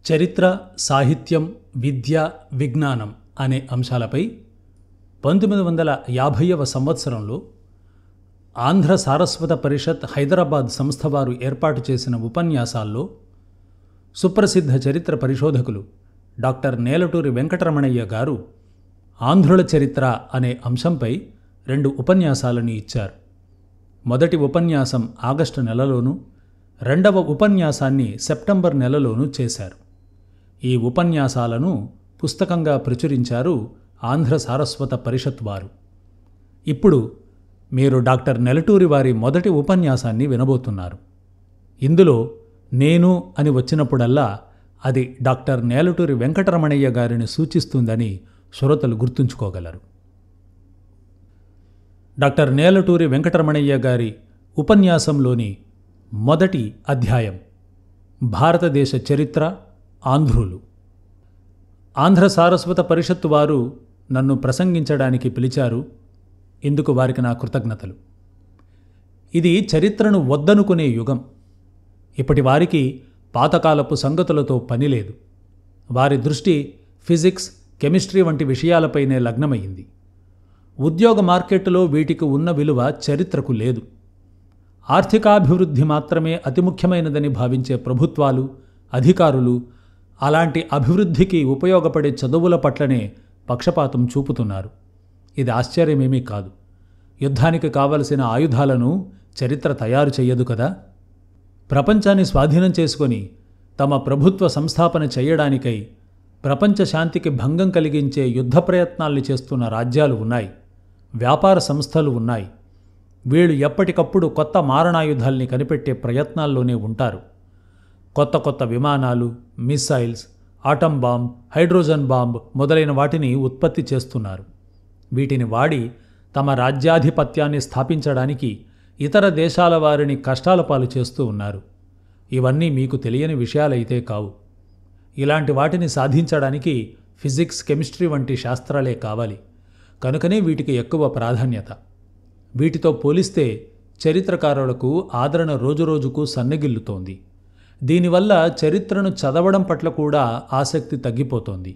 చరిత్ర, సాహిత్యం, విద్య, విజ్ఞానం అనే అంశాలపై 1950వ సంవత్సరంలో ఆంధ్ర సారస్వత పరిషత్ హైదరాబాద్ సంస్థ వారు ఏర్పాటు చేసిన ఉపన్యాసాల్లో సుప్రసిద్ధ చరిత్ర పరిశోధకులు డాక్టర్ నేలటూరి వెంకటరమణయ్య గారు ఆంధ్రుల చరిత్ర అనే అంశంపై 2 ఉపన్యాసాలను ఇచ్చారు. మొదటి ఉపన్యాసం ఆగస్టు నెలలోనూ, రెండవ ఉపన్యాసాన్ని సెప్టెంబర్ నెలలోనూ చేశారు. ఈ ఉపన్యాసాలను పుస్తకంగా ప్రచురించారు ఆంధ్ర సారస్వత పరిషత్ వారు. ఇప్పుడు మీరు డాక్టర్ నెలటూరి వారి మొదటి ఉపన్యాసాన్ని వినబోతున్నారు. ఇందులో నేను అని వచ్చినప్పుడల్లా అది డాక్టర్ నేలటూరి వెంకటరమణయ్య గారిని సూచిస్తుందని శ్రోతలు గుర్తుంచుకోగలరు. డాక్టర్ నేలటూరి వెంకటరమణయ్య గారి ఉపన్యాసంలోని మొదటి అధ్యాయం భారతదేశ చరిత్ర, ఆంధ్రులు. ఆంధ్ర సారస్వత పరిషత్తు వారు నన్ను ప్రసంగించడానికి పిలిచారు. ఇందుకు వారికి నా కృతజ్ఞతలు. ఇది చరిత్రను వద్దనుకునే యుగం. ఇప్పటి వారికి పాతకాలపు సంగతులతో పనిలేదు. వారి దృష్టి ఫిజిక్స్, కెమిస్ట్రీ వంటి విషయాలపైనే లగ్నమైంది. ఉద్యోగ మార్కెట్టులో వీటికి ఉన్న విలువ చరిత్రకు లేదు. ఆర్థికాభివృద్ధి మాత్రమే అతి ముఖ్యమైనదని భావించే ప్రభుత్వాలు, అధికారులు అలాంటి అభివృద్ధికి ఉపయోగపడే చదువుల పట్లనే పక్షపాతం చూపుతున్నారు. ఇది ఆశ్చర్యమేమీ కాదు. యుద్ధానికి కావలసిన ఆయుధాలను చరిత్ర తయారు చెయ్యదు కదా. ప్రపంచాన్ని స్వాధీనం చేసుకొని తమ ప్రభుత్వ సంస్థాపన చేయడానికై ప్రపంచ శాంతికి భంగం కలిగించే యుద్ధ ప్రయత్నాల్ని చేస్తున్న రాజ్యాలు ఉన్నాయి, వ్యాపార సంస్థలు ఉన్నాయి. వీళ్ళు ఎప్పటికప్పుడు కొత్త మారణాయుధాల్ని కనిపెట్టే ప్రయత్నాల్లోనే ఉంటారు. కొత్త కొత్త విమానాలు, missiles, atom bomb, hydrogen bomb మొదలైన వాటిని ఉత్పత్తి చేస్తున్నారు. వీటిని వాడి తమ రాజ్యాధిపత్యాన్ని స్థాపించడానికి ఇతర దేశాల వారిని కష్టాల పాలు చేస్తూ ఉన్నారు. ఇవన్నీ మీకు తెలియని విషయాలైతే కావు. ఇలాంటి వాటిని సాధించడానికి ఫిజిక్స్, కెమిస్ట్రీ వంటి శాస్త్రాలే కావాలి. కనుకనే వీటికి ఎక్కువ ప్రాధాన్యత. వీటితో పోలిస్తే చరిత్రకారులకు ఆదరణ రోజురోజుకు సన్నగిల్లుతోంది. దీనివల్ల చరిత్రను చదవడం పట్ల కూడా ఆసక్తి తగ్గిపోతోంది.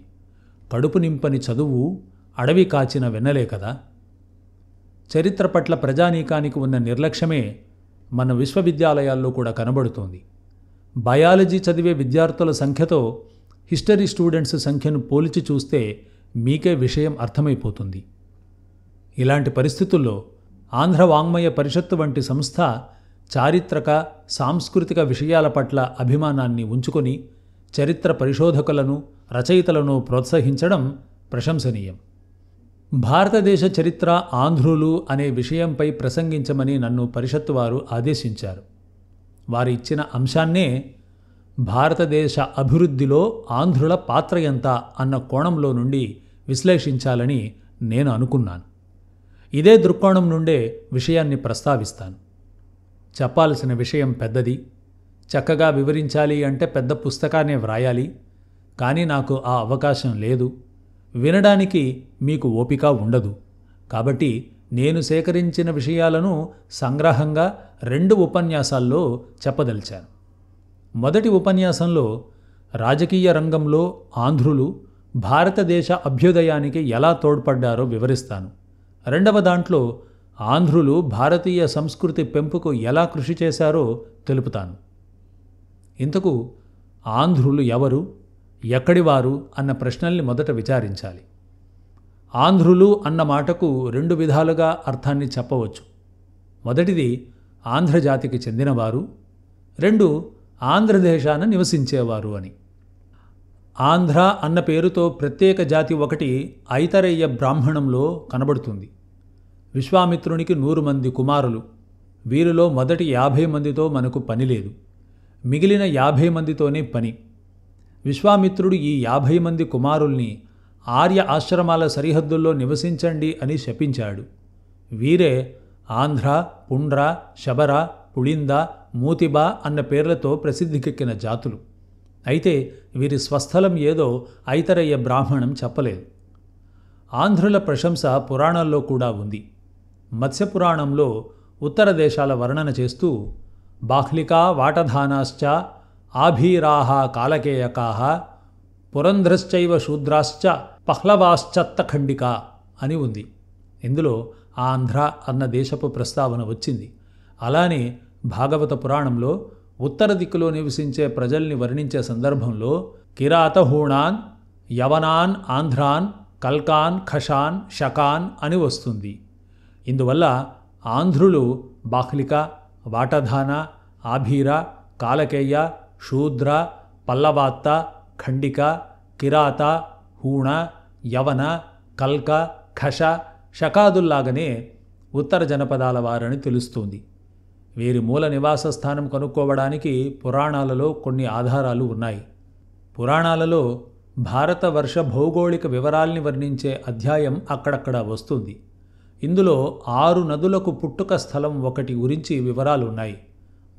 కడుపు నింపని చదువు అడవి కాచిన వెన్నలే కదా. చరిత్ర పట్ల ప్రజానీకానికి ఉన్న నిర్లక్ష్యమే మన విశ్వవిద్యాలయాల్లో కూడా కనబడుతోంది. బయాలజీ చదివే విద్యార్థుల సంఖ్యతో హిస్టరీ స్టూడెంట్స్ సంఖ్యను పోల్చి చూస్తే మీకే విషయం అర్థమైపోతుంది. ఇలాంటి పరిస్థితుల్లో ఆంధ్ర వాంగ్మయ పరిషత్తు వంటి సంస్థ చారిత్రక, సాంస్కృతిక విషయాల పట్ల అభిమానాన్ని ఉంచుకొని చరిత్ర పరిశోధకులను, రచయితలను ప్రోత్సహించడం ప్రశంసనీయం. భారతదేశ చరిత్ర, ఆంధ్రులు అనే విషయంపై ప్రసంగించమని నన్ను పరిషత్తు వారు ఆదేశించారు. వారు ఇచ్చిన అంశాన్నే భారతదేశ అభివృద్ధిలో ఆంధ్రుల పాత్ర ఎంత అన్న కోణంలో నుండి విశ్లేషించాలని నేను అనుకున్నాను. ఇదే దృక్కోణం నుండే విషయాన్ని ప్రస్తావిస్తాను. చెప్పాల్సిన విషయం పెద్దది. చక్కగా వివరించాలి అంటే పెద్ద పుస్తకాన్నే వ్రాయాలి. కానీ నాకు ఆ అవకాశం లేదు. వినడానికి మీకు ఓపిక ఉండదు. కాబట్టి నేను సేకరించిన విషయాలను సంగ్రహంగా 2 ఉపన్యాసాల్లో చెప్పదలిచాను. మొదటి ఉపన్యాసంలో రాజకీయ రంగంలో ఆంధ్రులు భారతదేశ అభ్యుదయానికి ఎలా తోడ్పడ్డారో వివరిస్తాను. రెండవ దాంట్లో ఆంధ్రులు భారతీయ సంస్కృతి పెంపుకు ఎలా కృషి చేశారో తెలుపుతాను. ఇంతకు ఆంధ్రులు ఎవరు, ఎక్కడివారు అన్న ప్రశ్నల్ని మొదట విచారించాలి. ఆంధ్రులు అన్న మాటకు 2 విధాలుగా అర్థాన్ని చెప్పవచ్చు. మొదటిది ఆంధ్రజాతికి చెందినవారు, 2 ఆంధ్రదేశాన నివసించేవారు అని. ఆంధ్ర అన్న పేరుతో ప్రత్యేక జాతి ఒకటి ఐతరేయ బ్రాహ్మణంలో కనబడుతుంది. విశ్వామిత్రునికి 100 మంది కుమారులు. వీరిలో మొదటి 50 మందితో మనకు పని లేదు. మిగిలిన 50 మందితోనే పని. విశ్వామిత్రుడు ఈ 50 మంది కుమారుల్ని ఆర్య ఆశ్రమాల సరిహద్దుల్లో నివసించండి అని శపించాడు. వీరే ఆంధ్ర, పుండ్ర, శబర, పుళింద, మూతిబ అన్న పేర్లతో ప్రసిద్ధికెక్కిన జాతులు. అయితే వీరి స్వస్థలం ఏదో ఐతరేయ బ్రాహ్మణం చెప్పలేదు. ఆంధ్రుల ప్రశంస పురాణాల్లో కూడా ఉంది. మత్స్యపురాణంలో ఉత్తర దేశాల వర్ణన చేస్తూ బాహ్లికా వాటధానాశ్చ ఆభీరాహ కాలకేయకాహ పురంధ్రశ్చైవ శూద్రాశ్చ పహ్లవాశ్చత్తఖండిక అని ఉంది. ఇందులో ఆంధ్ర అన్న దేశపు ప్రస్తావన వచ్చింది. అలానే భాగవత పురాణంలో ఉత్తర దిక్కులో నివసించే ప్రజల్ని వర్ణించే సందర్భంలో కిరాతహూణాన్, యవనాన్, ఆంధ్రాన్, కల్కాన్, ఖషాన్, శకాన్ అని వస్తుంది. ఇందువల్ల ఆంధ్రులు బాహ్లిక, వాటధాన, ఆభీర, కాలకేయ, శూద్ర, పల్లవాత్త, ఖండిక, కిరాత, హూణ, యవన, కల్క, ఖష, శకాదుల్లాగనే ఉత్తర జనపదాల వారని తెలుస్తుంది. వీరి మూల నివాస స్థానం కనుక్కోవడానికి పురాణాలలో కొన్ని ఆధారాలు ఉన్నాయి. పురాణాలలో భారత వర్ష భౌగోళిక వివరాల్ని వర్ణించే అధ్యాయం అక్కడక్కడ వస్తుంది. ఇందులో 6 నదులకు పుట్టుక స్థలం ఒకటి గురించి వివరాలున్నాయి.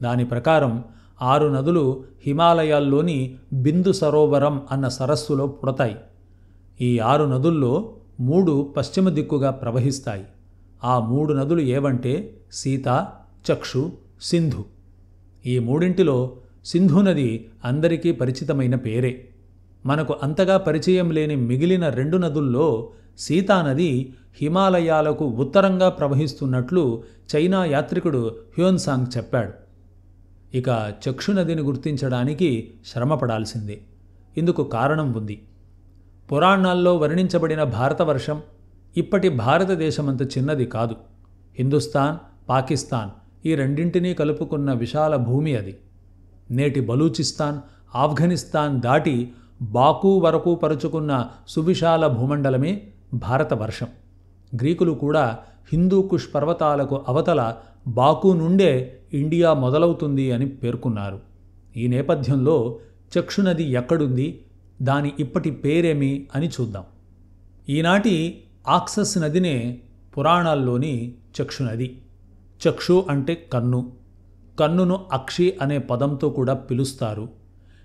దాని ప్రకారం 6 నదులు హిమాలయాల్లోని బిందు సరోవరం అన్న సరస్సులో పుడతాయి. ఈ 6 నదుల్లో 3 పశ్చిమ దిక్కుగా ప్రవహిస్తాయి. ఆ 3 నదులు ఏవంటే సీత, చక్షు, సింధు. ఈ మూడింటిలో సింధు నది అందరికీ పరిచితమైన పేరే. మనకు అంతగా పరిచయం లేని మిగిలిన 2 నదుల్లో సీతానది హిమాలయాలకు ఉత్తరంగా ప్రవహిస్తున్నట్లు చైనా యాత్రికుడు హ్యూన్సాంగ్ చెప్పాడు. ఇక చక్షు నదిని గుర్తించడానికి శ్రమపడాల్సిందే. ఇందుకు కారణం ఉంది. పురాణాల్లో వర్ణించబడిన భారతవర్షం ఇప్పటి భారతదేశమంత చిన్నది కాదు. హిందుస్థాన్, పాకిస్తాన్ ఈ రెండింటినీ కలుపుకున్న విశాల భూమి అది. నేటి బలూచిస్తాన్, ఆఫ్ఘనిస్తాన్ దాటి బాకు వరకు పరుచుకున్న సువిశాల భూమండలమే భారతవర్షం. గ్రీకులు కూడా హిందూకుష్ పర్వతాలకు అవతల బాకు నుండే ఇండియా మొదలవుతుంది అని పేర్కొన్నారు. ఈ నేపథ్యంలో చక్షునది ఎక్కడుంది, దాని ఇప్పటి పేరేమి అని చూద్దాం. ఈనాటి ఆక్సస్ నదినే పురాణాల్లోని చక్షునది. చక్షు అంటే కన్ను. కన్నును అక్షి అనే పదంతో కూడా పిలుస్తారు.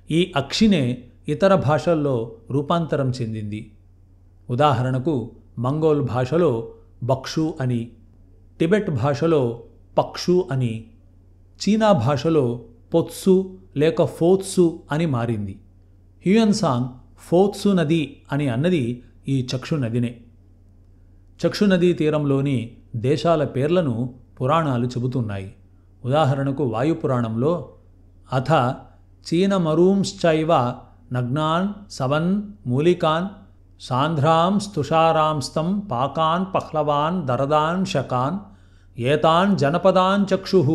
ఈ అక్షినే ఇతర భాషల్లో రూపాంతరం చెందింది. ఉదాహరణకు మంగోల్ భాషలో బక్షు అని, టిబెట్ భాషలో పక్షు అని, చీనా భాషలో పొత్సు లేక ఫోత్సు అని మారింది. హ్యూయన్సాంగ్ ఫోత్సు నది అని అన్నది ఈ చక్షు నదినే. చక్షు నదీ తీరంలోని దేశాల పేర్లను పురాణాలు చెబుతున్నాయి. ఉదాహరణకు వాయుపురాణంలో అథ చీనమరూంశ్చైవ నగ్నాన్ సవన్ మూలికాన్ సాంధ్రాంస్తుషారాంస్తం పాకాన్ పహ్లవాన్ దరదాన్ శకాన్ ఏతాన్ జనపదాన్ చక్షుః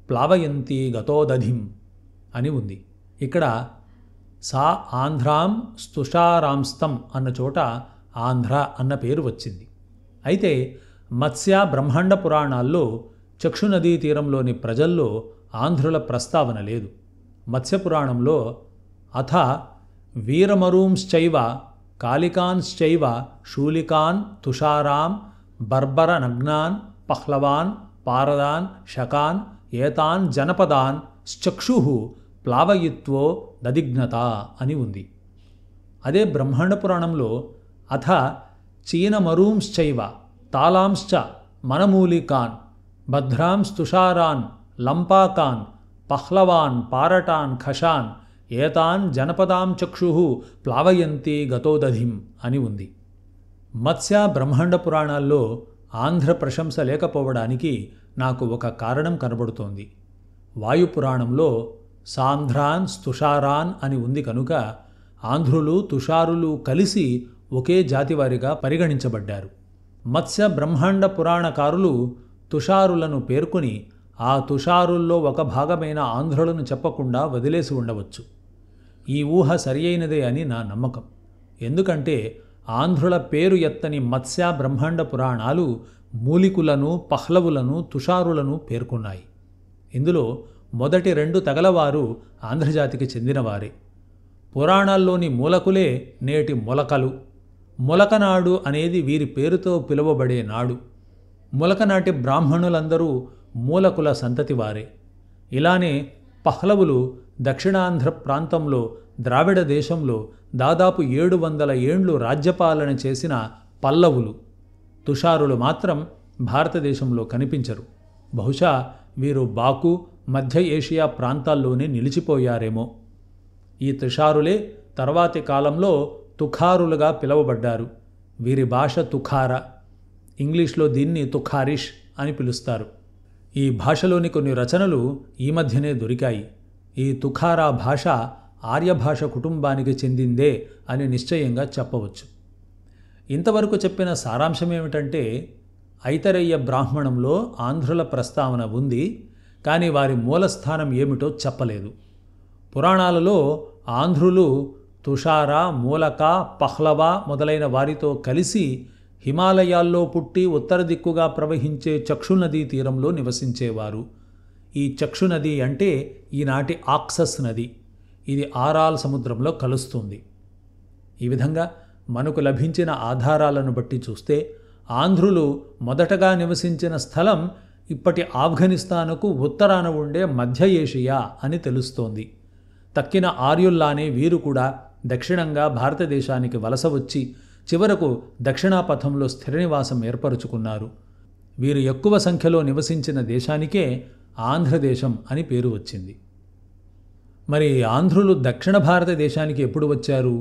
ప్లావయంతి గతోదధిం అని ఉంది. ఇక్కడ సా ఆంధ్రాం స్తుషారాంస్తం అన్న చోట ఆంధ్ర అన్న పేరు వచ్చింది. అయితే మత్స్య బ్రహ్మాండ పురాణాల్లో చక్షు నదీ తీరంలోని ప్రజల్లో ఆంధ్రుల ప్రస్తావన లేదు. మత్స్యపురాణంలో అథ వీరమరూంశ్చైవ కాళికాన్శ్చైవ శూలికాన్ తుషారాం బర్బర నగ్నాన్ పహ్లవాన్ పారదాన్ శకాన్ ఏతాన్ జనపదాన్ చక్షుః ప్లావయిత్వో దదిఘ్నత అని ఉంది. అదే బ్రహ్మాండ పురాణంలో అథ చీనమరూంశ్చైవ తాలాంశ్చ మనమూలికాన్ భద్రాంస్తుషారాన్ లంపాకాన్ పహ్లవాన్ పారటాన్ ఖషాన్ ఏతాన్ జనపదాం చక్షుః ప్లావయంతి గతోదధిం అని ఉంది. మత్స్య బ్రహ్మాండ పురాణాల్లో ఆంధ్ర ప్రశంస లేకపోవడానికి నాకు ఒక కారణం కనబడుతోంది. వాయుపురాణంలో సాంధ్రాన్ స్తుషారాన్ అని ఉంది కనుక ఆంధ్రులు తుషారులు కలిసి ఒకే జాతివారిగా పరిగణించబడ్డారు. మత్స్య బ్రహ్మాండ పురాణకారులు తుషారులను పేర్కొని ఆ తుషారుల్లో ఒక భాగమైన ఆంధ్రులను చెప్పకుండా వదిలేసి ఉండవచ్చు. ఈ ఊహ సరియైనదే అని నా నమ్మకం. ఎందుకంటే ఆంధ్రుల పేరు ఎత్తని మత్స్య బ్రహ్మాండ పురాణాలు మూలికులను, పహ్లవులను, తుషారులను పేర్కొన్నాయి. ఇందులో మొదటి 2 తగలవారు ఆంధ్రజాతికి చెందినవారే. పురాణాల్లోని మూలకులే నేటి మొలకలు. మొలకనాడు అనేది వీరి పేరుతో పిలువబడే నాడు. మొలకనాటి బ్రాహ్మణులందరూ మూలకుల సంతతివారే. ఇలానే పహ్లవులు దక్షిణాంధ్ర ప్రాంతంలో ద్రావిడ దేశంలో దాదాపు 700 ఏండ్లు రాజ్యపాలన చేసిన పల్లవులు. తుషారులు మాత్రం భారతదేశంలో కనిపించరు. బహుశా వీరు బాకు, మధ్య ఏషియా ప్రాంతాల్లోనే నిలిచిపోయారేమో. ఈ తుషారులే తర్వాతి కాలంలో తుఖారులుగా పిలువబడ్డారు. వీరి భాష తుఖార, ఇంగ్లీష్లో దీన్ని తుఖారిష్ అని పిలుస్తారు. ఈ భాషలోని కొన్ని రచనలు ఈ మధ్యనే దొరికాయి. ఈ తుఖారా భాష ఆర్యభాష కుటుంబానికి చెందిందే అని నిశ్చయంగా చెప్పవచ్చు. ఇంతవరకు చెప్పిన సారాంశమేమిటంటే, ఐతరేయ బ్రాహ్మణంలో ఆంధ్రుల ప్రస్తావన ఉంది, కానీ వారి మూలస్థానం ఏమిటో చెప్పలేదు. పురాణాలలో ఆంధ్రులు తుషార, మూలక, పహ్లవ మొదలైన వారితో కలిసి హిమాలయాల్లో పుట్టి ఉత్తర దిక్కుగా ప్రవహించే చక్షునదీ తీరంలో నివసించేవారు. ఈ చక్షునది అంటే ఈనాటి ఆక్సస్ నది. ఇది ఆరాల్ సముద్రంలో కలుస్తుంది. ఈ విధంగా మనకు లభించిన ఆధారాలను బట్టి చూస్తే ఆంధ్రులు మొదటగా నివసించిన స్థలం ఇప్పటి ఆఫ్ఘనిస్తానుకు ఉత్తరాన ఉండే మధ్య ఏషియా అని తెలుస్తోంది. తక్కిన ఆర్యుల్లానే వీరు కూడా దక్షిణంగా భారతదేశానికి వలస వచ్చి చివరకు దక్షిణాపథంలో స్థిరనివాసం ఏర్పరుచుకున్నారు. వీరు ఎక్కువ సంఖ్యలో నివసించిన దేశానికే ఆంధ్రదేశం అని పేరు వచ్చింది. మరి ఆంధ్రులు దక్షిణ భారతదేశానికి ఎప్పుడు వచ్చారు?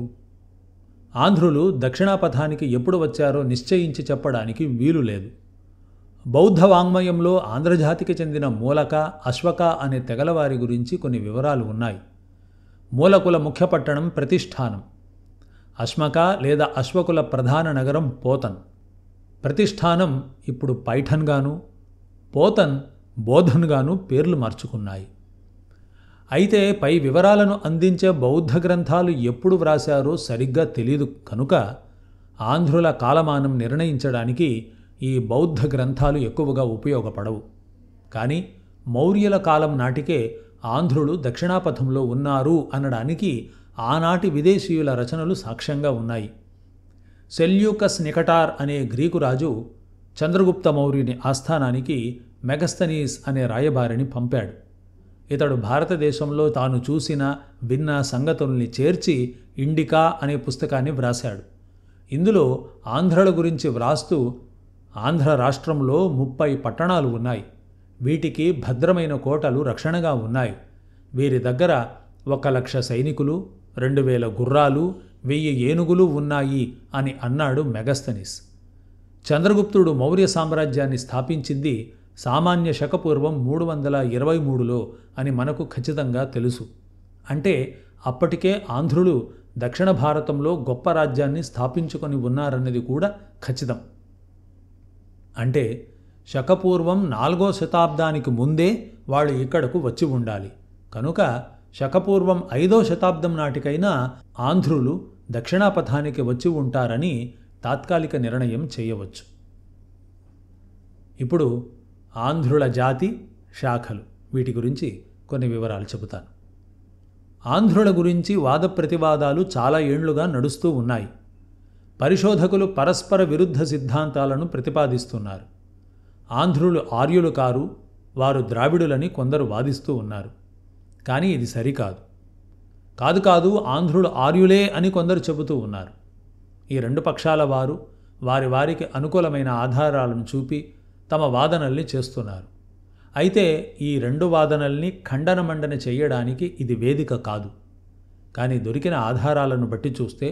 ఆంధ్రులు దక్షిణాపథానికి ఎప్పుడు వచ్చారో నిశ్చయించి చెప్పడానికి వీలు లేదు. బౌద్ధ వాంగ్మయంలో ఆంధ్రజాతికి చెందిన మూలక, అశ్వక అనే తెగలవారి గురించి కొన్ని వివరాలు ఉన్నాయి. మూలకుల ముఖ్య పట్టణం ప్రతిష్ఠానం, అశ్మక లేదా అశ్వకుల ప్రధాన నగరం పోతన్. ప్రతిష్ఠానం ఇప్పుడు పైఠన్గాను, పోతన్ బోధన్గాను పేర్లు మార్చుకున్నాయి. అయితే పై వివరాలను అందించే బౌద్ధ గ్రంథాలు ఎప్పుడు వ్రాశారో సరిగ్గా తెలియదు కనుక ఆంధ్రుల కాలమానం నిర్ణయించడానికి ఈ బౌద్ధ గ్రంథాలు ఎక్కువగా ఉపయోగపడవు. కానీ మౌర్యుల కాలం నాటికే ఆంధ్రులు దక్షిణాపథంలో ఉన్నారు అనడానికి ఆనాటి విదేశీయుల రచనలు సాక్ష్యంగా ఉన్నాయి. సెల్యూకస్ నికటార్ అనే గ్రీకు రాజు చంద్రగుప్త మౌర్యుని ఆస్థానానికి మెగస్తనీస్ అనే రాయబారిని పంపాడు. ఇతడు భారతదేశంలో తాను చూసిన, విన్న సంగతుల్ని చేర్చి ఇండికా అనే పుస్తకాన్ని వ్రాశాడు. ఇందులో ఆంధ్రుల గురించి వ్రాస్తూ ఆంధ్ర రాష్ట్రంలో 30 పట్టణాలు ఉన్నాయి. వీటికి భద్రమైన కోటలు రక్షణగా ఉన్నాయి. వీరి దగ్గర 1,00,000 సైనికులు, 2,000 గుర్రాలు, 1000 ఏనుగులు ఉన్నాయి అని అన్నాడు మెగస్తనీస్. చంద్రగుప్తుడు మౌర్య సామ్రాజ్యాన్ని స్థాపించింది సామాన్య శకపూర్వం 323లో అని మనకు ఖచ్చితంగా తెలుసు. అంటే అప్పటికే ఆంధ్రులు దక్షిణ భారతంలో గొప్ప రాజ్యాన్ని స్థాపించుకొని ఉన్నారన్నది కూడా ఖచ్చితం. అంటే శకపూర్వం 4వ శతాబ్దానికి ముందే వాళ్ళు ఇక్కడకు వచ్చి ఉండాలి. కనుక శకపూర్వం 5వ శతాబ్దం నాటికైనా ఆంధ్రులు దక్షిణాపథానికి వచ్చి ఉంటారని తాత్కాలిక నిర్ణయం చేయవచ్చు. ఇప్పుడు ఆంధ్రుల జాతి, శాఖలు, వీటి గురించి కొన్ని వివరాలు చెబుతాను. ఆంధ్రుల గురించి వాద ప్రతివాదాలు చాలా ఏండ్లుగా నడుస్తూ ఉన్నాయి. పరిశోధకులు పరస్పర విరుద్ధ సిద్ధాంతాలను ప్రతిపాదిస్తున్నారు. ఆంధ్రులు ఆర్యులు కారు, వారు ద్రావిడులని కొందరు వాదిస్తూ ఉన్నారు. కానీ ఇది సరికాదు. కాదు ఆంధ్రులు ఆర్యులే అని కొందరు చెబుతూ ఉన్నారు. ఈ రెండు పక్షాల వారు వారి వారికి అనుకూలమైన ఆధారాలను చూపి తమ వాదనల్ని చేస్తున్నారు. అయితే ఈ రెండు వాదనల్ని ఖండనమండన చేయడానికి ఇది వేదిక కాదు. కానీ దొరికిన ఆధారాలను బట్టి చూస్తే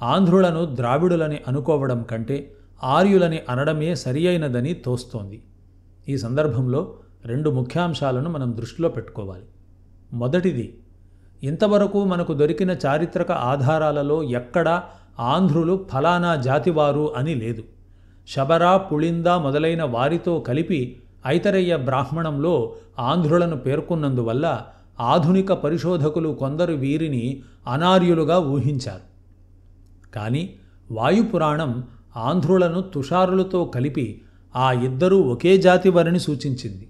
ఆంధ్రులను ద్రావిడులని అనుకోవడం కంటే ఆర్యులని అనడమే సరియైనదని తోస్తోంది. ఈ సందర్భంలో 2 ముఖ్యాంశాలను మనం దృష్టిలో పెట్టుకోవాలి. మొదటిది, ఇంతవరకు మనకు దొరికిన చారిత్రక ఆధారాలలో ఎక్కడా ఆంధ్రులు ఫలానా జాతివారు అని లేదు. శబర, పుళింద మొదలైన వారితో కలిపి ఐతరేయ బ్రాహ్మణంలో ఆంధ్రులను పేర్కొన్నందువల్ల ఆధునిక పరిశోధకులు కొందరు వీరిని అనార్యులుగా ఊహించారు. కానీ వాయుపురాణం ఆంధ్రులను తుషారులతో కలిపి ఆ ఇద్దరూ ఒకే జాతి వారిని సూచించింది.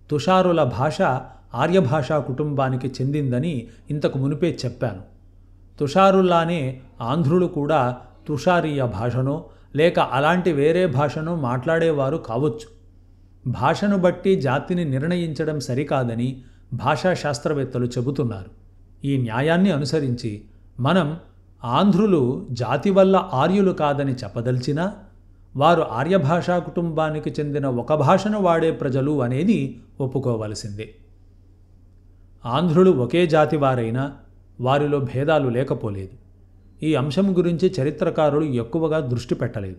తుషారుల భాష ఆర్యభాషా కుటుంబానికి చెందిందని ఇంతకు మునిపే చెప్పాను. తుషారుల్లానే ఆంధ్రులు కూడా తుషారీయ భాషనో లేక అలాంటి వేరే భాషను మాట్లాడేవారు కావచ్చు. భాషను బట్టి జాతిని నిర్ణయించడం సరికాదని భాషా శాస్త్రవేత్తలు చెబుతున్నారు. ఈ న్యాయాన్ని అనుసరించి మనం ఆంధ్రులు జాతి వల్ల ఆర్యులు కాదని చెప్పదలిచినా వారు ఆర్యభాషా కుటుంబానికి చెందిన ఒక భాషను వాడే ప్రజలు అనేది ఒప్పుకోవలసిందే. ఆంధ్రులు ఒకే జాతి వారైనా వారిలో భేదాలు లేకపోలేదు. ఈ అంశం గురించి చరిత్రకారులు ఎక్కువగా దృష్టి పెట్టలేదు.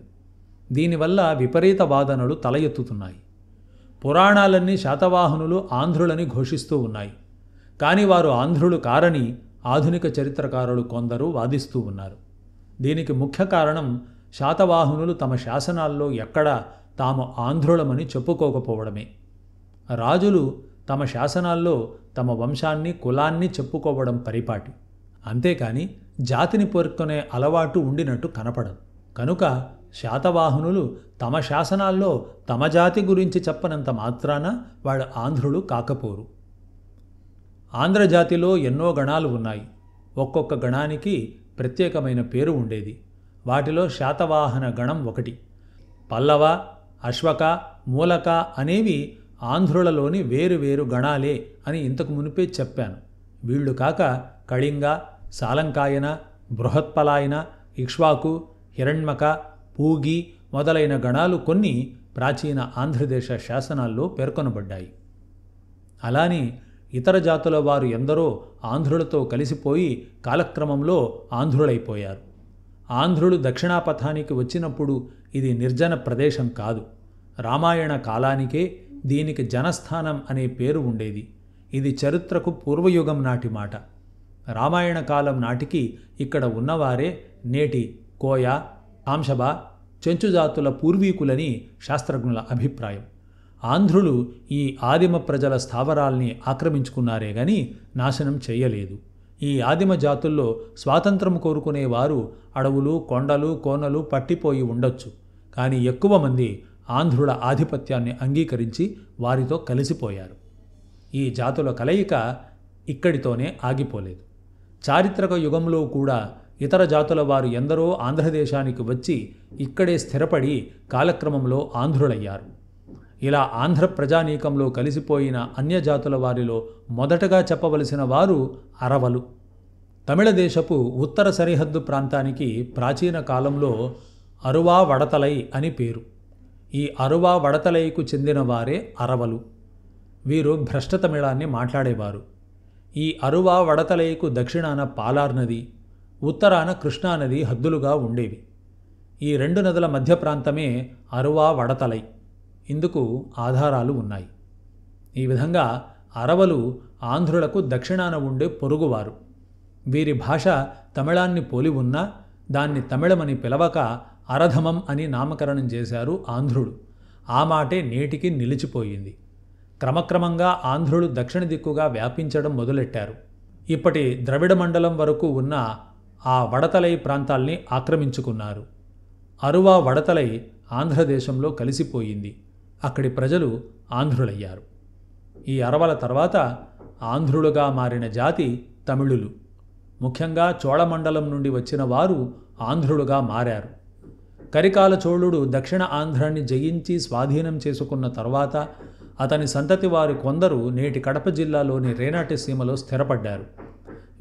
దీనివల్ల విపరీత వాదనలు తల ఎత్తుతున్నాయి. పురాణాలన్నీ శాతవాహనులు ఆంధ్రులని ఘోషిస్తూ ఉన్నాయి. కానీ వారు ఆంధ్రులు కారని ఆధునిక చరిత్రకారులు కొందరు వాదిస్తూ ఉన్నారు. దీనికి ముఖ్య కారణం శాతవాహనులు తమ శాసనాల్లో ఎక్కడా తాము ఆంధ్రులమని చెప్పుకోకపోవడమే. రాజులు తమ శాసనాల్లో తమ వంశాన్ని కులాన్ని చెప్పుకోవడం పరిపాటి. అంతేకాని జాతిని పేర్కొనే అలవాటు ఉండినట్టు కనపడదు. కనుక శాతవాహనులు తమ శాసనాల్లో తమ జాతి గురించి చెప్పనంత మాత్రాన వాళ్ళు ఆంధ్రులు కాకపోరు. ఆంధ్రజాతిలో ఎన్నో గణాలు ఉన్నాయి. ఒక్కొక్క గణానికి ప్రత్యేకమైన పేరు ఉండేది. వాటిలో శాతవాహన గణం ఒకటి. పల్లవ, అశ్వక, మూలక అనేవి ఆంధ్రులలోని వేరు గణాలే అని ఇంతకు మునిపే చెప్పాను. వీళ్ళు కాక కళింగ, సాలంకాయన, బృహత్పలాయన, ఇక్ష్వాకు, హిరణ్మక, పూగి మొదలైన గణాలు కొన్ని ప్రాచీన ఆంధ్రదేశ శాసనాల్లో పేర్కొనబడ్డాయి. అలానే ఇతర జాతుల వారు ఎందరో ఆంధ్రులతో కలిసిపోయి కాలక్రమంలో ఆంధ్రులైపోయారు. ఆంధ్రులు దక్షిణాపథానికి వచ్చినప్పుడు ఇది నిర్జన ప్రదేశం కాదు. రామాయణ కాలానికే దీనికి జనస్థానం అనే పేరు ఉండేది. ఇది చరిత్రకు పూర్వయుగం నాటి మాట. రామాయణ కాలం నాటికి ఇక్కడ ఉన్నవారే నేటి కోయ, కాంశబ, చెంచు జాతుల పూర్వీకులని శాస్త్రజ్ఞుల అభిప్రాయం. ఆంధ్రులు ఈ ఆదిమ ప్రజల స్థావరాల్ని ఆక్రమించుకున్నారే గాని నాశనం చేయలేదు. ఈ ఆదిమ జాతుల్లో స్వాతంత్రం కోరుకునేవారు అడవులు, కొండలు, కోనలు పట్టిపోయి ఉండొచ్చు. కానీ ఎక్కువ మంది ఆంధ్రుల ఆధిపత్యాన్ని అంగీకరించి వారితో కలిసిపోయారు. ఈ జాతుల కలయిక ఇక్కడితోనే ఆగిపోలేదు. చారిత్రక యుగంలో కూడా ఇతర జాతుల వారు ఎందరో ఆంధ్రదేశానికి వచ్చి ఇక్కడే స్థిరపడి కాలక్రమంలో ఆంధ్రులయ్యారు. ఇలా ఆంధ్ర ప్రజానీకంలో కలిసిపోయిన అన్యజాతుల వారిలో మొదటగా చెప్పవలసిన వారు అరవలు. తమిళ దేశపు ఉత్తర సరిహద్దు ప్రాంతానికి ప్రాచీన కాలంలో అరువా వడతలై అని పేరు. ఈ అరువా వడతలైకు చెందిన వారే అరవలు. వీరు భ్రష్ట తమిళాన్ని మాట్లాడేవారు. ఈ అరువా వడతలైకు దక్షిణాన పాలార్ నది, ఉత్తరాన కృష్ణానది హద్దులుగా ఉండేవి. ఈ రెండు నదుల మధ్య ప్రాంతమే అరువా వడతలై. ఇందుకు ఆధారాలు ఉన్నాయి. ఈ విధంగా అరవలు ఆంధ్రులకు దక్షిణాన ఉండే పొరుగువారు. వీరి భాష తమిళాన్ని పోలి ఉన్నా దాన్ని తమిళమని పిలవక అరధమం అని నామకరణం చేశారు ఆంధ్రులు. ఆ మాటే నేటికి నిలిచిపోయింది. క్రమక్రమంగా ఆంధ్రులు దక్షిణ దిక్కుగా వ్యాపించడం మొదలెట్టారు. ఇప్పటి ద్రవిడ మండలం వరకు ఉన్న ఆ వడతలై ప్రాంతాల్ని ఆక్రమించుకున్నారు. అరువా వడతలై ఆంధ్రదేశంలో కలిసిపోయింది. అక్కడి ప్రజలు ఆంధ్రులయ్యారు. ఈ అరవల తర్వాత ఆంధ్రులుగా మారిన జాతి తమిళులు. ముఖ్యంగా చోళమండలం నుండి వచ్చిన వారు ఆంధ్రులుగా మారారు. కరికాల చోళుడు దక్షిణ ఆంధ్రాన్ని జయించి స్వాధీనం చేసుకున్న తర్వాత అతని సంతతి వారు కొందరు నేటి కడప జిల్లాలోని రేనాటి సీమలో స్థిరపడ్డారు.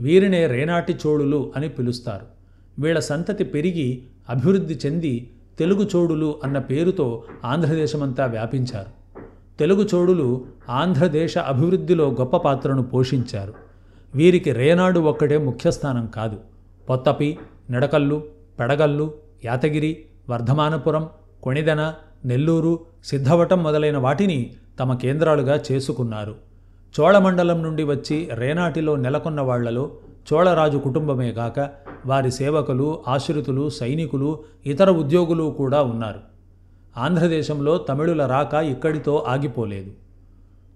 వీరినే రేనాటి చోళులు అని పిలుస్తారు. వీళ్ళ సంతతి పెరిగి అభివృద్ధి చెంది తెలుగు చోడులు అన్న పేరుతో ఆంధ్రదేశమంతా వ్యాపించారు. తెలుగు చోడులు ఆంధ్రదేశ అభివృద్ధిలో గొప్ప పాత్రను పోషించారు. వీరికి రేనాడు ఒక్కటే ముఖ్యస్థానం కాదు. పొత్తపి, నిడకల్లు, పెడగల్లు, యాతగిరి, వర్ధమానపురం, కొణిదెన, నెల్లూరు, సిద్ధవటం మొదలైన వాటిని తమ కేంద్రాలుగా చేసుకున్నారు. చోళమండలం నుండి వచ్చి రేనాటిలో నెలకొన్న వాళ్లలో చోళరాజు కుటుంబమే కాక వారి సేవకులు, ఆశ్రితులు, సైనికులు, ఇతర ఉద్యోగులు కూడా ఉన్నారు. ఆంధ్రదేశంలో తమిళుల రాక ఇక్కడితో ఆగిపోలేదు.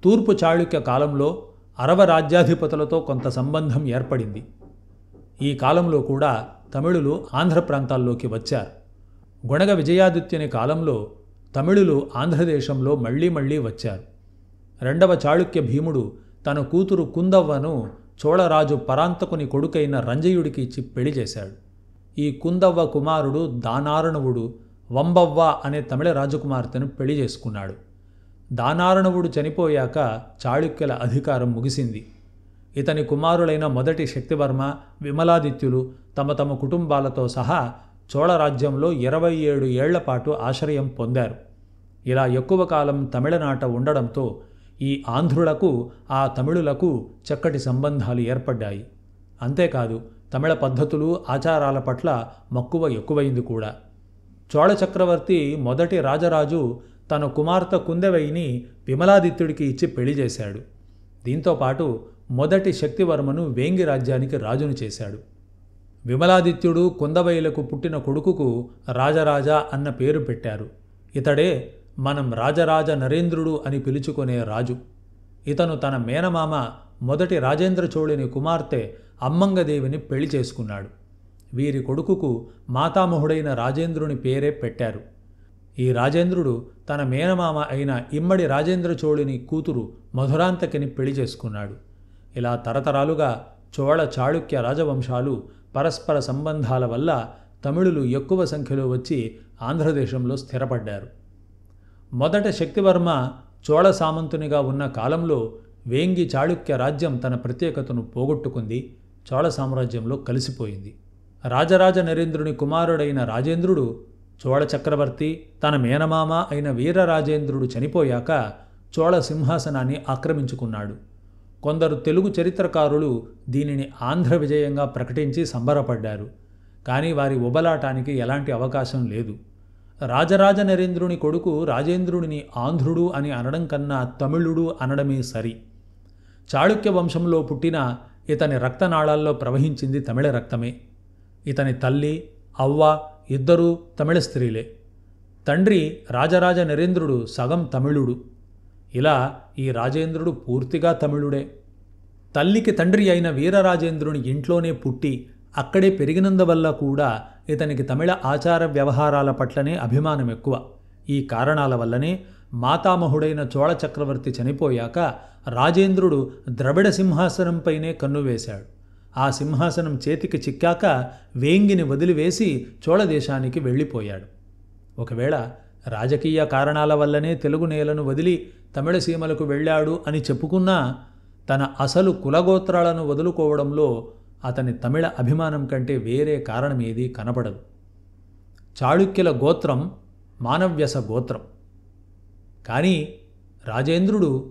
తూర్పు చాళుక్య కాలంలో అరవ రాజ్యాధిపతులతో కొంత సంబంధం ఏర్పడింది. ఈ కాలంలో కూడా తమిళులు ఆంధ్ర ప్రాంతాల్లోకి వచ్చారు. గొణగ విజయాదిత్యుని కాలంలో తమిళులు ఆంధ్రదేశంలో మళ్లీ వచ్చారు. రెండవ చాళుక్య భీముడు తన కూతురు కుందవ్వను చోళరాజు పరాంతకుని కొడుకైన రంజయుడికి ఇచ్చి పెళ్లి చేశాడు. ఈ కుందవ్వ కుమారుడు దానారణవుడు వంబవ్వ అనే తమిళ రాజకుమార్తెను పెళ్లి చేసుకున్నాడు. దానారణవుడు చనిపోయాక చాళుక్యుల అధికారం ముగిసింది. ఇతని కుమారులైన మొదటి శక్తివర్మ, విమలాదిత్యులు తమ కుటుంబాలతో సహా చోళరాజ్యంలో 27 ఏళ్ల పాటు ఆశ్రయం పొందారు. ఇలా ఎక్కువ కాలం తమిళనాట ఉండడంతో ఈ ఆంధ్రులకు ఆ తమిళులకు చక్కటి సంబంధాలు ఏర్పడ్డాయి. అంతేకాదు తమిళ పద్ధతులు ఆచారాల పట్ల మక్కువ ఎక్కువైంది కూడా. చోళ చక్రవర్తి మొదటి రాజరాజు తన కుమార్తె కుందెవైని విమలాదిత్యుడికి ఇచ్చి పెళ్లి చేశాడు. దీంతోపాటు మొదటి శక్తివర్మను వేంగి రాజ్యానికి రాజును చేశాడు. విమలాదిత్యుడు కుందవైలకు పుట్టిన కొడుకుకు రాజరాజ అన్న పేరు పెట్టారు. ఇతడే మనం రాజరాజ నరేంద్రుడు అని పిలుచుకునే రాజు. ఇతను తన మేనమామ మొదటి రాజేంద్ర చోళుని కుమార్తె అమ్మంగదేవిని పెళ్లి చేసుకున్నాడు. వీరి కొడుకుకు మాతామహుడైన రాజేంద్రుని పేరే పెట్టారు. ఈ రాజేంద్రుడు తన మేనమామ అయిన ఇమ్మడి రాజేంద్ర చోళుని కూతురు మధురాంతకిని పెళ్లి చేసుకున్నాడు. ఇలా తరతరాలుగా చోళ చాళుక్య రాజవంశాలు పరస్పర సంబంధాల వల్ల తమిళులు ఎక్కువ సంఖ్యలో వచ్చి ఆంధ్రదేశంలో స్థిరపడ్డారు. మొదట శక్తివర్మ చోళ సామంతునిగా ఉన్న కాలంలో వేంగి చాళుక్య రాజ్యం తన ప్రత్యేకతను పోగొట్టుకుంది, చోళ సామ్రాజ్యంలో కలిసిపోయింది. రాజరాజ నరేంద్రుని కుమారుడైన రాజేంద్రుడు చోళ చక్రవర్తి తన మేనమామ అయిన వీరరాజేంద్రుడు చనిపోయాక చోళ సింహాసనాన్ని ఆక్రమించుకున్నాడు. కొందరు తెలుగు చరిత్రకారులు దీనిని ఆంధ్ర విజయంగా ప్రకటించి సంబరపడ్డారు. కానీ వారి ఉబలాటానికి ఎలాంటి అవకాశం లేదు. రాజరాజ నరేంద్రుని కొడుకు రాజేంద్రుడిని ఆంధ్రుడు అని అనడం కన్నా తమిళుడు అనడమే సరి. చాళుక్య వంశంలో పుట్టిన ఇతని రక్తనాళాల్లో ప్రవహించింది తమిళ రక్తమే. ఇతని తల్లి, అవ్వ ఇద్దరూ తమిళ స్త్రీలే. తండ్రి రాజరాజ నరేంద్రుడు సగం తమిళుడు. ఇలా ఈ రాజేంద్రుడు పూర్తిగా తమిళుడే. తల్లికి తండ్రి అయిన వీరరాజేంద్రుని ఇంట్లోనే పుట్టి అక్కడే పెరిగినందువల్ల కూడా ఇతనికి తమిళ ఆచార వ్యవహారాల పట్లనే అభిమానం ఎక్కువ. ఈ కారణాల వల్లనే మాతామహుడైన చోళ చక్రవర్తి చనిపోయాక రాజేంద్రుడు ద్రవిడ సింహాసనంపైనే కన్నువేశాడు. ఆ సింహాసనం చేతికి చిక్కాక వేంగిని వదిలివేసి చోళదేశానికి వెళ్ళిపోయాడు. ఒకవేళ రాజకీయ కారణాల వల్లనే తెలుగు నేలను వదిలి తమిళ సీమలకు వెళ్ళాడు అని చెప్పుకున్నా తన అసలు కులగోత్రాలను వదులుకోవడంలో అతని తమిళ అభిమానం కంటే వేరే కారణమేదీ కనపడదు. చాళుక్యుల గోత్రం మానవ్యస గోత్రం. కానీ రాజేంద్రుడు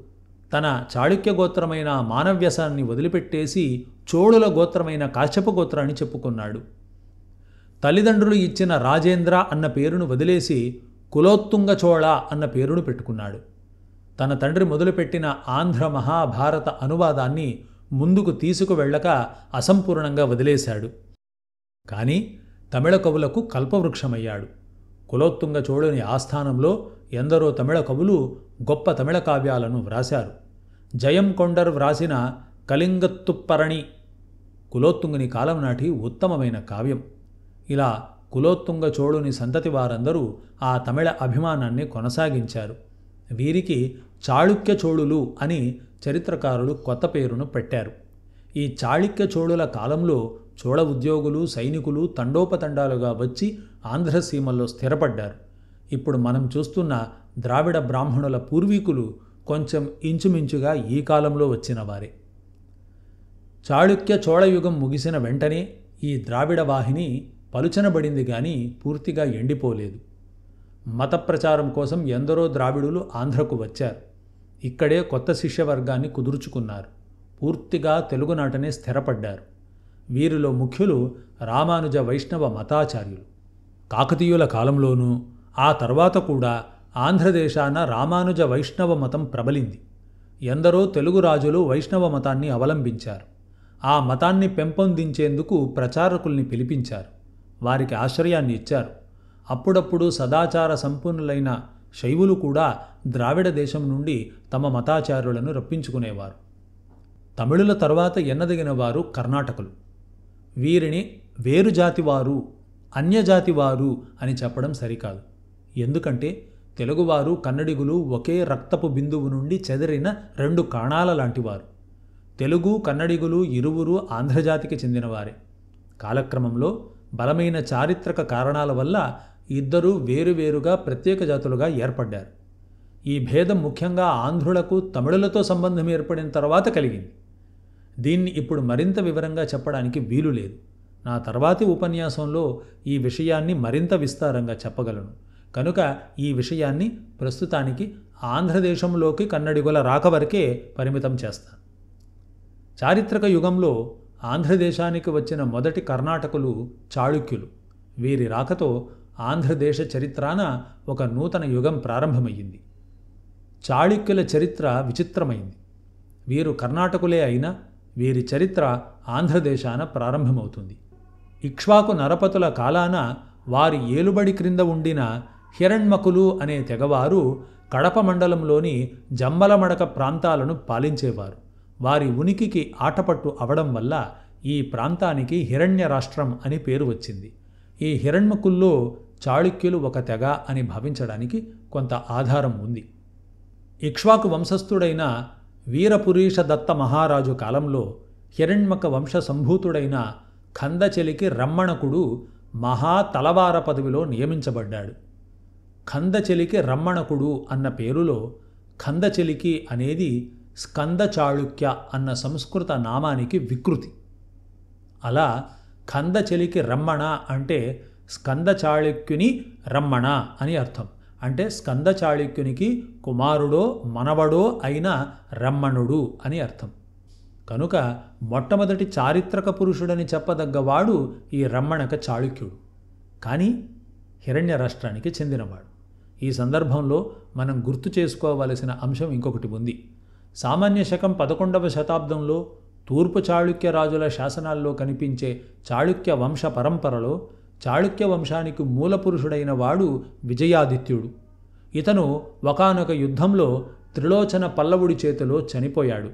తన చాళుక్య గోత్రమైన మానవ్యసాన్ని వదిలిపెట్టేసి చోళుల గోత్రమైన కాశ్యప గోత్రాన్ని చెప్పుకున్నాడు. తల్లిదండ్రులు ఇచ్చిన రాజేంద్ర అన్న పేరును వదిలేసి కులోత్తుంగ చోళ అన్న పేరును పెట్టుకున్నాడు. తన తండ్రి మొదలుపెట్టిన ఆంధ్ర మహాభారత అనువాదాన్ని ముందుకు తీసుకువెళ్ళక అసంపూర్ణంగా వదిలేశాడు. కానీ తమిళ కవులకు కల్పవృక్షమయ్యాడు. కులోత్తుంగ చోళుని ఆస్థానంలో ఎందరో తమిళ కవులు గొప్ప తమిళ కావ్యాలను వ్రాశారు. జయం కొండర్ వ్రాసిన కలింగత్తుప్పరణి కులోత్తుంగుని కాలం నాటి ఉత్తమమైన కావ్యం. ఇలా కులోత్తుంగ చోళుని సంతతి వారందరూ ఆ తమిళ అభిమానాన్ని కొనసాగించారు. వీరికి చాళుక్య చోళులు అని చరిత్రకారులు కొత్త పేరును పెట్టారు. ఈ చాళుక్య చోళుల కాలంలో చోళ ఉద్యోగులు, సైనికులు తండోపతండాలుగా వచ్చి ఆంధ్రసీమల్లో స్థిరపడ్డారు. ఇప్పుడు మనం చూస్తున్న ద్రావిడ బ్రాహ్మణుల పూర్వీకులు కొంచెం ఇంచుమించుగా ఈ కాలంలో వచ్చిన వారే. చాళుక్య చోళయుగం ముగిసిన వెంటనే ఈ ద్రావిడ వాహిని పలుచనబడింది గాని పూర్తిగా ఎండిపోలేదు. మత ప్రచారం కోసం ఎందరో ద్రావిడులు ఆంధ్రకు వచ్చారు. ఇక్కడే కొత్త శిష్యవర్గాన్ని కుదుర్చుకున్నారు. పూర్తిగా తెలుగునాటనే స్థిరపడ్డారు. వీరిలో ముఖ్యులు రామానుజ వైష్ణవ మతాచార్యులు. కాకతీయుల కాలంలోనూ ఆ తర్వాత కూడా ఆంధ్రదేశాన రామానుజ వైష్ణవ మతం ప్రబలింది. ఎందరో తెలుగు రాజులు వైష్ణవ మతాన్ని అవలంబించారు. ఆ మతాన్ని పెంపొందించేందుకు ప్రచారకుల్ని పిలిపించారు. వారికి ఆశ్రయాన్ని ఇచ్చారు. అప్పుడప్పుడు సదాచార సంపన్నులైన శైవులు కూడా ద్రావిడ దేశం నుండి తమ మతాచార్యులను రప్పించుకునేవారు. తమిళుల తర్వాత ఎన్నదగిన వారు కర్ణాటకులు. వీరిని వేరుజాతివారు, అన్యజాతివారు అని చెప్పడం సరికాదు. ఎందుకంటే తెలుగువారు, కన్నడిగులు ఒకే రక్తపు బిందువు నుండి చెదిరిన రెండు కణాల లాంటివారు. తెలుగు, కన్నడిగులు ఇరువురు ఆంధ్రజాతికి చెందినవారే. కాలక్రమంలో బలమైన చారిత్రక కారణాల వల్ల ఇద్దరూ వేరువేరుగా ప్రత్యేక జాతులుగా ఏర్పడ్డారు. ఈ భేదం ముఖ్యంగా ఆంధ్రులకు తమిళులతో సంబంధం ఏర్పడిన తర్వాత కలిగింది. దీన్ని ఇప్పుడు మరింత వివరంగా చెప్పడానికి వీలు లేదు. నా తర్వాతి ఉపన్యాసంలో ఈ విషయాన్ని మరింత విస్తారంగా చెప్పగలను. కనుక ఈ విషయాన్ని ప్రస్తుతానికి ఆంధ్రదేశంలోకి కన్నడిగుల రాక వరకే పరిమితం చేస్తాను. చారిత్రక యుగంలో ఆంధ్రదేశానికి వచ్చిన మొదటి కర్ణాటకులు చాళుక్యులు. వీరి రాకతో ఆంధ్రదేశ చరిత్రాన ఒక నూతన యుగం ప్రారంభమయ్యింది. చాళుక్యుల చరిత్ర విచిత్రమైంది. వీరు కర్ణాటకులే అయినా వీరి చరిత్ర ఆంధ్రదేశాన ప్రారంభమవుతుంది. ఇక్ష్వాకు నరపతుల కాలాన వారి ఏలుబడి క్రింద ఉండిన హిరణ్మకులు అనే తెగవారు కడప మండలంలోని జమ్మలమడక ప్రాంతాలను పాలించేవారు. వారి ఉనికికి ఆటపట్టు అవడం వల్ల ఈ ప్రాంతానికి హిరణ్య రాష్ట్రం అని పేరు వచ్చింది. ఈ హిరణ్మకుల్లో చాళుక్యులు ఒక తెగ అని భావించడానికి కొంత ఆధారం ఉంది. ఇక్ష్వాకు వంశస్థుడైన వీరపురీష దత్త మహారాజు కాలంలో హిరణ్మక వంశ సంభూతుడైన ఖందచెలికి రమ్మణకుడు మహాతలవార పదవిలో నియమించబడ్డాడు. ఖందచెలికి రమ్మణకుడు అన్న పేరులో ఖందచెలికి అనేది స్కంద చాళుక్య అన్న సంస్కృత నామానికి వికృతి. అలా ఖందచెలికి రమ్మణ అంటే స్కంద చాళుక్యుని రమ్మణ అని అర్థం. అంటే స్కంద చాళుక్యునికి కుమారుడో మనవడో అయిన రమ్మణుడు అని అర్థం. కనుక మొట్టమొదటి చారిత్రక పురుషుడని చెప్పదగ్గవాడు ఈ రమ్మణక చాళుక్యుడు. కానీ హిరణ్య రాష్ట్రానికి చెందినవాడు. ఈ సందర్భంలో మనం గుర్తు చేసుకోవలసిన అంశం ఇంకొకటి ఉంది. సామాన్య శకం 11వ శతాబ్దంలో తూర్పు చాళుక్య రాజుల శాసనాల్లో కనిపించే చాళుక్య వంశ పరంపరలో చాళుక్య వంశానికి మూలపురుషుడైన వాడు విజయాదిత్యుడు. ఇతను ఒకానొక యుద్ధంలో త్రిలోచన పల్లవుడి చేతిలో చనిపోయాడు.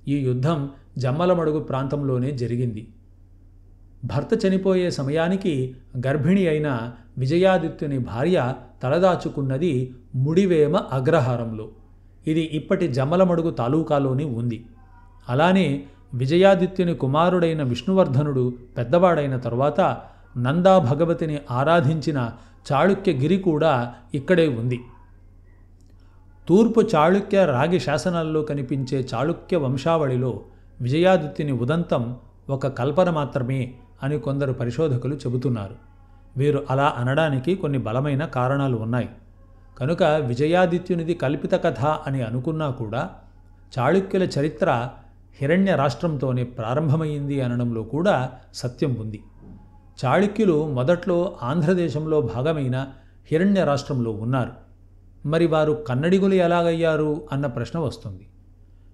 ఈ యుద్ధం జమ్మలమడుగు ప్రాంతంలోనే జరిగింది. భర్త చనిపోయే సమయానికి గర్భిణి అయిన విజయాదిత్యుని భార్య తలదాచుకున్నది ముడివేమ అగ్రహారంలో. ఇది ఇప్పటి జమ్మలమడుగు తాలూకాలోని ఉంది. అలానే విజయాదిత్యుని కుమారుడైన విష్ణువర్ధనుడు పెద్దవాడైన తరువాత నందా భగవతిని ఆరాధించిన చాళుక్య గిరి కూడా ఇక్కడే ఉంది. తూర్పు చాళుక్య రాగి శాసనాల్లో కనిపించే చాళుక్య వంశావళిలో విజయాదిత్యుని ఉదంతం ఒక కల్పన మాత్రమే అని కొందరు పరిశోధకులు చెబుతున్నారు. వీరు అలా అనడానికి కొన్ని బలమైన కారణాలు ఉన్నాయి. కనుక విజయాదిత్యునిది కల్పిత కథ అని అనుకున్నా కూడా చాళుక్యుల చరిత్ర హిరణ్య రాష్ట్రంతోనే ప్రారంభమైంది అనడంలో కూడా సత్యం ఉంది. చాళుక్యులు మొదట్లో ఆంధ్రదేశంలో భాగమైన హిరణ్య రాష్ట్రంలో ఉన్నారు. మరి వారు కన్నడిగులు ఎలాగయ్యారు అన్న ప్రశ్న వస్తుంది.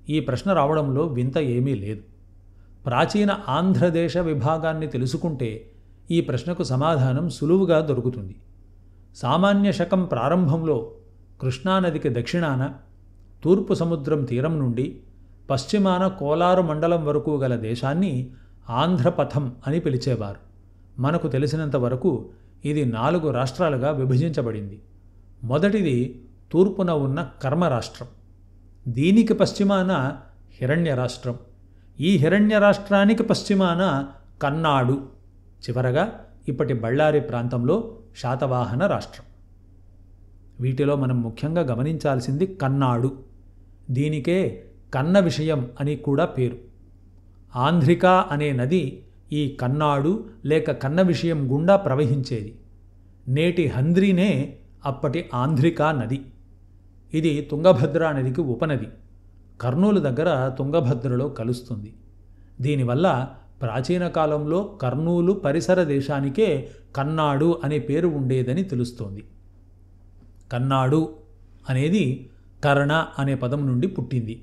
ఈ ప్రశ్న రావడంలో వింత ఏమీ లేదు. ప్రాచీన ఆంధ్రదేశ విభాగాన్ని తెలుసుకుంటే ఈ ప్రశ్నకు సమాధానం సులువుగా దొరుకుతుంది. సామాన్య శకం ప్రారంభంలో కృష్ణానదికి దక్షిణాన తూర్పు సముద్రం తీరం నుండి పశ్చిమాన కోలారు మండలం వరకు గల దేశాన్ని ఆంధ్రపథం అని పిలిచేవారు. మనకు తెలిసినంత వరకు ఇది 4 రాష్ట్రాలుగా విభజించబడింది. మొదటిది తూర్పున ఉన్న కర్మరాష్ట్రం. దీనికి పశ్చిమాన హిరణ్య రాష్ట్రం. ఈ హిరణ్య రాష్ట్రానికి పశ్చిమాన కన్నాడు. చివరగా ఇప్పటి బళ్ళారి ప్రాంతంలో శాతవాహన రాష్ట్రం. వీటిలో మనం ముఖ్యంగా గమనించాల్సింది కన్నాడు. దీనికే కన్న విషయం అని కూడా పేరు. ఆంధ్రిక అనే నది ఈ కన్నాడు లేక కన్న విషయం గుండా ప్రవహించేది. నేటి హంద్రీనే అప్పటి ఆంధ్రికా నది. ఇది తుంగభద్రా నదికి ఉపనది. కర్నూలు దగ్గర తుంగభద్రలో కలుస్తుంది. దీనివల్ల ప్రాచీన కాలంలో కర్నూలు పరిసర దేశానికే కన్నాడు అనే పేరు ఉండేదని తెలుస్తోంది. కన్నాడు అనేది కర్ణ అనే పదం నుండి పుట్టింది.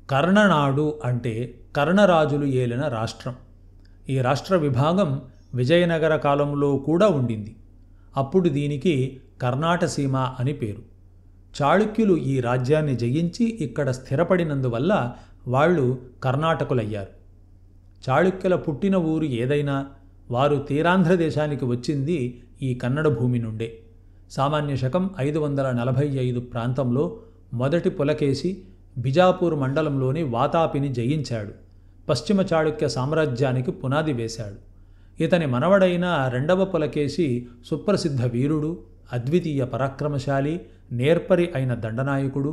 కర్ణనాడు అంటే కర్ణరాజులు ఏలిన రాష్ట్రం. ఈ రాష్ట్ర విభాగం విజయనగర కాలంలో కూడా ఉండింది. అప్పుడు దీనికి కర్ణాటసీమ అని పేరు. చాళుక్యులు ఈ రాజ్యాన్ని జయించి ఇక్కడ స్థిరపడినందువల్ల వాళ్ళు కర్ణాటకులయ్యారు. చాళుక్యుల పుట్టిన ఊరు ఏదైనా వారు తీరాంధ్ర దేశానికి వచ్చింది ఈ కన్నడ భూమి నుండే. సామాన్య శకం 545 ప్రాంతంలో మొదటి పులకేసి బిజాపూర్ మండలంలోని వాతాపిని జయించాడు. పశ్చిమ చాళుక్య సామ్రాజ్యానికి పునాది వేశాడు. ఇతని మనవడైన రెండవ పులకేసి సుప్రసిద్ధ వీరుడు, అద్వితీయ పరాక్రమశాలి, నేర్పరి అయిన దండనాయకుడు.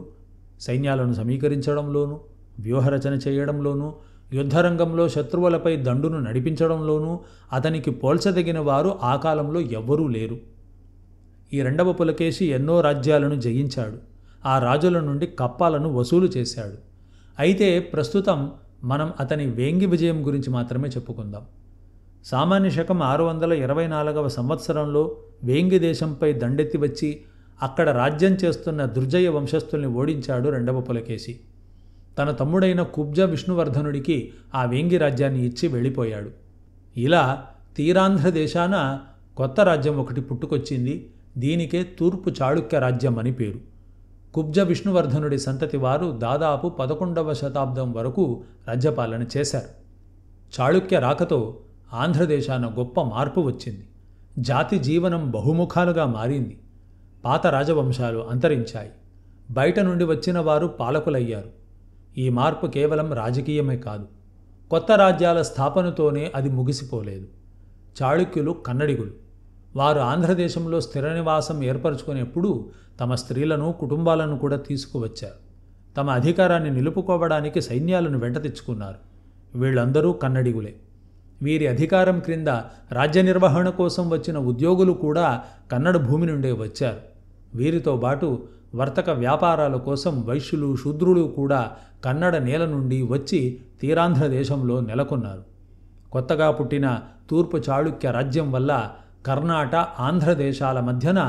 సైన్యాలను సమీకరించడంలోనూ, వ్యూహరచన చేయడంలోనూ, యుద్ధరంగంలో శత్రువులపై దండును నడిపించడంలోనూ అతనికి పోల్చదగిన వారు ఆ కాలంలో ఎవ్వరూ లేరు. ఈ రెండవ పులకేసి ఎన్నో రాజ్యాలను జయించాడు. ఆ రాజుల నుండి కప్పాలను వసూలు చేశాడు. అయితే ప్రస్తుతం మనం అతని వేంగి విజయం గురించి మాత్రమే చెప్పుకుందాం. సామాన్య శకం 624వ సంవత్సరంలో వేంగి దేశంపై దండెత్తి వచ్చి అక్కడ రాజ్యం చేస్తున్న దుర్జయ వంశస్థుల్ని ఓడించాడు రెండవ పులకేశి. తన తమ్ముడైన కుబ్జ విష్ణువర్ధనుడికి ఆ వేంగి రాజ్యాన్ని ఇచ్చి వెళ్ళిపోయాడు. ఇలా తీరాంధ్ర దేశాన కొత్త రాజ్యం ఒకటి పుట్టుకొచ్చింది. దీనికే తూర్పు చాళుక్య రాజ్యం అని పేరు. కుబ్జ విష్ణువర్ధనుడి సంతతి వారు దాదాపు 11వ శతాబ్దం వరకు రాజ్యపాలన చేశారు. చాళుక్య రాకతో ఆంధ్రదేశాన గొప్ప మార్పు వచ్చింది. జాతి జీవనం బహుముఖాలుగా మారింది. పాత రాజవంశాలు అంతరించాయి. బయట నుండి వచ్చిన వారు పాలకులయ్యారు. ఈ మార్పు కేవలం రాజకీయమే కాదు, కొత్త రాజ్యాల స్థాపనతోనే అది ముగిసిపోలేదు. చాళుక్యులు కన్నడిగులు. వారు ఆంధ్రదేశంలో స్థిర నివాసం ఏర్పరచుకునేప్పుడు తమ స్త్రీలను, కుటుంబాలను కూడా తీసుకువచ్చారు. తమ అధికారాన్ని నిలుపుకోవడానికి సైన్యాలను వెంట తెచ్చుకున్నారు. వీళ్ళందరూ కన్నడిగులే. వీరి అధికారం క్రింద రాజ్య నిర్వహణ కోసం వచ్చిన ఉద్యోగులు కూడా కన్నడ భూమి నుండే వచ్చారు. వీరితో పాటు వర్తక వ్యాపారాల కోసం వైశ్యులు, శూద్రులు కూడా కన్నడ నేల నుండి వచ్చి తీరాంధ్ర దేశంలో నెలకొన్నారు. కొత్తగా పుట్టిన తూర్పు చాళుక్య రాజ్యం వల్ల కర్ణాట, ఆంధ్ర దేశాల మధ్యన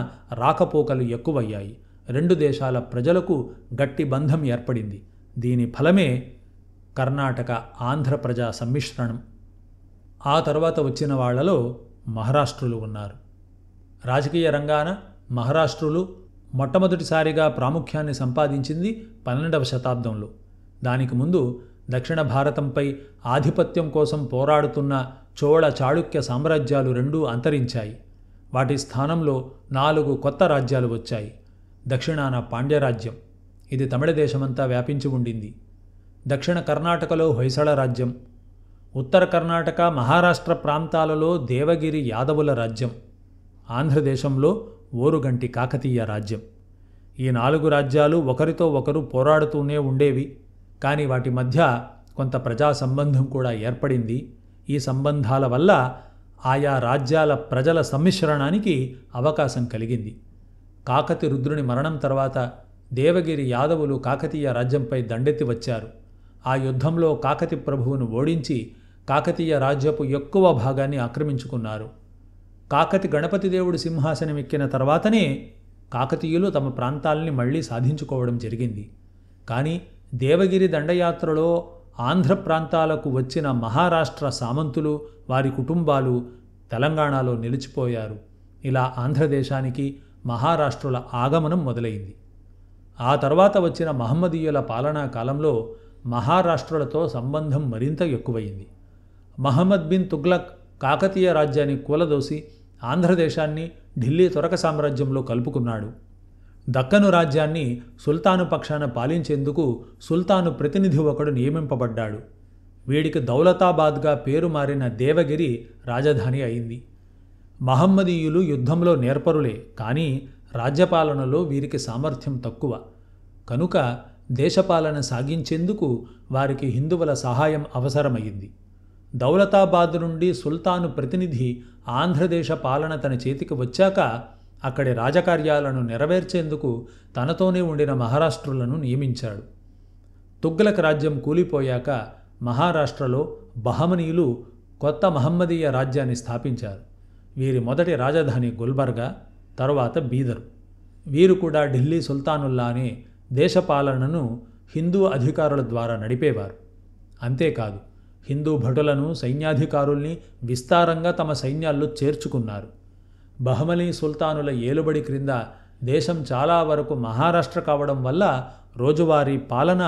రాకపోకలు ఎక్కువయ్యాయి. రెండు దేశాల ప్రజలకు గట్టి బంధం ఏర్పడింది. దీని ఫలమే కర్ణాటక ఆంధ్ర ప్రజా సమ్మిశ్రణం. ఆ తర్వాత వచ్చిన వాళ్లలో మహారాష్ట్రులు ఉన్నారు. రాజకీయ రంగాన మహారాష్ట్రులు మొట్టమొదటిసారిగా ప్రాముఖ్యాన్ని సంపాదించింది 12వ శతాబ్దంలో. దానికి ముందు దక్షిణ భారతంపై ఆధిపత్యం కోసం పోరాడుతున్న చోళ, చాళుక్య సామ్రాజ్యాలు రెండూ అంతరించాయి. వాటి స్థానంలో 4 కొత్త రాజ్యాలు వచ్చాయి. దక్షిణాన పాండ్యరాజ్యం, ఇది తమిళ దేశమంతా వ్యాపించి ఉండింది. దక్షిణ కర్ణాటకలో హొయసళ రాజ్యం, ఉత్తర కర్ణాటక, మహారాష్ట్ర ప్రాంతాలలో దేవగిరి యాదవుల రాజ్యం, ఆంధ్రదేశంలో ఓరుగంటి కాకతీయ రాజ్యం. ఈ 4 రాజ్యాలు ఒకరితో ఒకరు పోరాడుతూనే ఉండేవి. కానీ వాటి మధ్య కొంత ప్రజా సంబంధం కూడా ఏర్పడింది. ఈ సంబంధాల వల్ల ఆయా రాజ్యాల ప్రజల సమ్మిశ్రణానికి అవకాశం కలిగింది. కాకతి రుద్రుని మరణం తర్వాత దేవగిరి యాదవులు కాకతీయ రాజ్యంపై దండెత్తి వచ్చారు. ఆ యుద్ధంలో కాకతి ప్రభువును ఓడించి కాకతీయ రాజ్యపు ఎక్కువ భాగాన్ని ఆక్రమించుకున్నారు. కాకతి గణపతి దేవుడు సింహాసనం ఎక్కిన తర్వాతనే కాకతీయులు తమ ప్రాంతాల్ని మళ్లీ సాధించుకోవడం జరిగింది. కానీ దేవగిరి దండయాత్రలో ఆంధ్ర ప్రాంతాలకు వచ్చిన మహారాష్ట్ర సామంతులు, వారి కుటుంబాలు తెలంగాణలో నిలిచిపోయారు. ఇలా ఆంధ్రదేశానికి మహారాష్ట్రుల ఆగమనం మొదలైంది. ఆ తర్వాత వచ్చిన మహమ్మదీయుల పాలనా కాలంలో మహారాష్ట్రులతో సంబంధం మరింత ఎక్కువయింది. మహమ్మద్ బిన్ తుగ్లక్ కాకతీయ రాజ్యాన్ని కూలదోసి ఆంధ్రదేశాన్ని ఢిల్లీ తురక సామ్రాజ్యంలో కలుపుకున్నాడు. దక్కను రాజ్యాన్ని సుల్తాను పక్షాన పాలించేందుకు సుల్తాను ప్రతినిధి ఒకడు నియమింపబడ్డాడు. వీడికి దౌలతాబాద్గా పేరు మారిన దేవగిరి రాజధాని అయింది. మహమ్మదీయులు యుద్ధంలో నేర్పరులే, కానీ రాజ్యపాలనలో వీరికి సామర్థ్యం తక్కువ. కనుక దేశపాలన సాగించేందుకు వారికి హిందువుల సహాయం అవసరమైంది. దౌలతాబాద్ నుండి సుల్తాను ప్రతినిధి ఆంధ్రదేశ పాలన తన చేతికి వచ్చాక అక్కడి రాజకార్యాలను నెరవేర్చేందుకు తనతోనే ఉండిన మహారాష్ట్రులను నియమించాడు. తుగ్లక్ రాజ్యం కూలిపోయాక మహారాష్ట్రలో బహమనీయులు కొత్త మహమ్మదీయ రాజ్యాన్ని స్థాపించారు. వీరి మొదటి రాజధాని గుల్బర్గా, తరువాత బీదరు. వీరు కూడా ఢిల్లీ సుల్తానుల్లానే దేశపాలనను హిందూ అధికారుల ద్వారా నడిపేవారు. అంతేకాదు, హిందూ భటులను, సైన్యాధికారుల్ని విస్తారంగా తమ సైన్యాల్లో చేర్చుకున్నారు. బహమనీ సుల్తానుల ఏలుబడి క్రింద దేశం చాలా వరకు మహారాష్ట్ర కావడం వల్ల రోజువారీ పాలన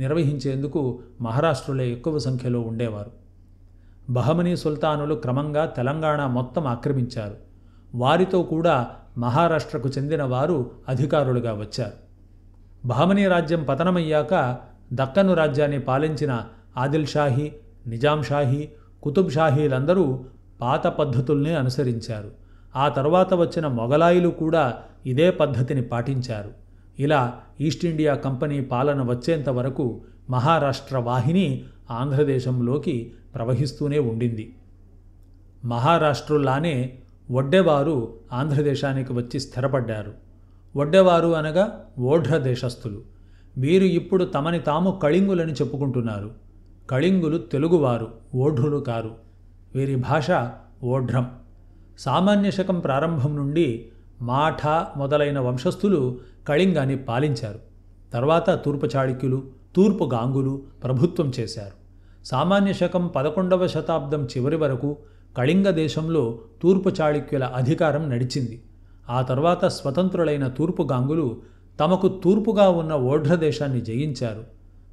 నిర్వహించేందుకు మహారాష్ట్రులే ఎక్కువ సంఖ్యలో ఉండేవారు. బహమనీ సుల్తానులు క్రమంగా తెలంగాణ మొత్తం ఆక్రమించారు. వారితో కూడా మహారాష్ట్రకు చెందిన వారు అధికారులుగా వచ్చారు. బహమనీ రాజ్యం పతనమయ్యాక దక్కను రాజ్యాన్ని పాలించిన ఆదిల్ షాహీ, నిజాం షాహీ, కుతుబ్ షాహీలందరూ పాత పద్ధతుల్నే అనుసరించారు. ఆ తర్వాత వచ్చిన మొఘలాయిలు కూడా ఇదే పద్ధతిని పాటించారు. ఇలా ఈస్ట్ ఇండియా కంపెనీ పాలన వచ్చేంత వరకు మహారాష్ట్ర వాహిని ఆంధ్రదేశంలోకి ప్రవహిస్తూనే ఉండింది. మహారాష్ట్రుల్లానే వడ్డెవారు ఆంధ్రదేశానికి వచ్చి స్థిరపడ్డారు. వడ్డెవారు అనగా ఓఢ్ర దేశస్థులు. వీరు ఇప్పుడు తమని తాము కళింగులని చెప్పుకుంటున్నారు. కళింగులు తెలుగువారు, ఓఢ్రులు కారు. వీరి భాష ఓఢ్రం. సామాన్య శకం ప్రారంభం నుండి మాఠా మొదలైన వంశస్థులు కళింగాన్ని పాలించారు. తర్వాత తూర్పు చాళుక్యులు, తూర్పు గాంగులు ప్రభుత్వం చేశారు. సామాన్య శకం 11వ శతాబ్దం చివరి వరకు కళింగ దేశంలో తూర్పు చాళుక్యుల అధికారం నడిచింది. ఆ తర్వాత స్వతంత్రులైన తూర్పు గాంగులు తమకు తూర్పుగా ఉన్న ఓఢ్ర దేశాన్ని జయించారు.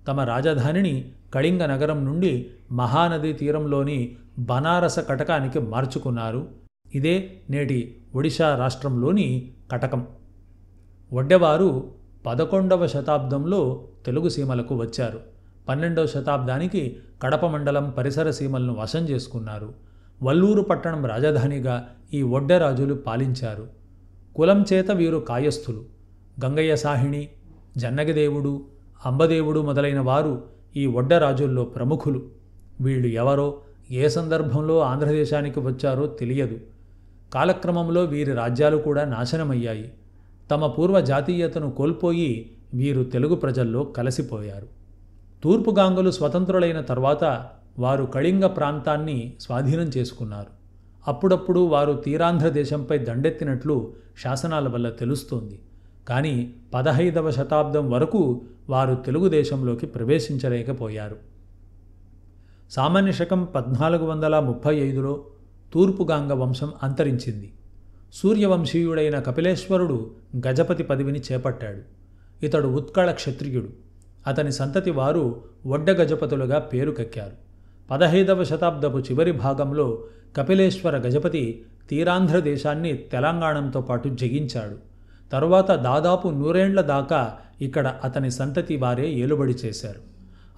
తమ రాజధానిని కళింగ నగరం నుండి మహానది తీరంలోని బనారస కటకానికి మార్చుకున్నారు. ఇదే నేటి ఒడిశా రాష్ట్రంలోని కటకం. వడ్డెవారు 11వ శతాబ్దంలో తెలుగు సీమలకు వచ్చారు. 12వ శతాబ్దానికి కడప మండలం పరిసర సీమలను వశం చేసుకున్నారు. వల్లూరు పట్టణం రాజధానిగా ఈ వడ్డెరాజులు పాలించారు. కులం చేత వీరు కాయస్థులు. గంగయ్య సాహిణి, జన్నగిదేవుడు, అంబదేవుడు మొదలైన వారు ఈ వడ్డెరాజుల్లో ప్రముఖులు. వీళ్ళు ఎవరో, ఏ సందర్భంలో ఆంధ్రదేశానికి వచ్చారో తెలియదు. కాలక్రమంలో వీరి రాజ్యాలు కూడా నాశనమయ్యాయి. తమ పూర్వ జాతీయతను కోల్పోయి వీరు తెలుగు ప్రజల్లో కలిసిపోయారు. తూర్పు గాంగులు స్వతంత్రులైన తర్వాత వారు కళింగ ప్రాంతాన్ని స్వాధీనం చేసుకున్నారు. అప్పుడప్పుడు వారు తీరాంధ్ర దేశంపై దండెత్తినట్లు శాసనాల వల్ల తెలుస్తోంది. కానీ 15వ శతాబ్దం వరకు వారు తెలుగుదేశంలోకి ప్రవేశించలేకపోయారు. సామాన్య శకం 1435లో తూర్పుగాంగ వంశం అంతరించింది. సూర్యవంశీయుడైన కపిలేశ్వరుడు గజపతి పదవిని చేపట్టాడు. ఇతడు ఉత్కళ క్షత్రియుడు. అతని సంతతి వారు వడ్డగజపతులుగా పేరుకెక్కారు. 15వ శతాబ్దపు చివరి భాగంలో కపిలేశ్వర గజపతి తీరాంధ్ర దేశాన్ని తెలంగాణతో పాటు జయించాడు. తరువాత దాదాపు 100 ఏళ్ల దాకా ఇక్కడ అతని సంతతి వారే ఏలుబడి చేశారు.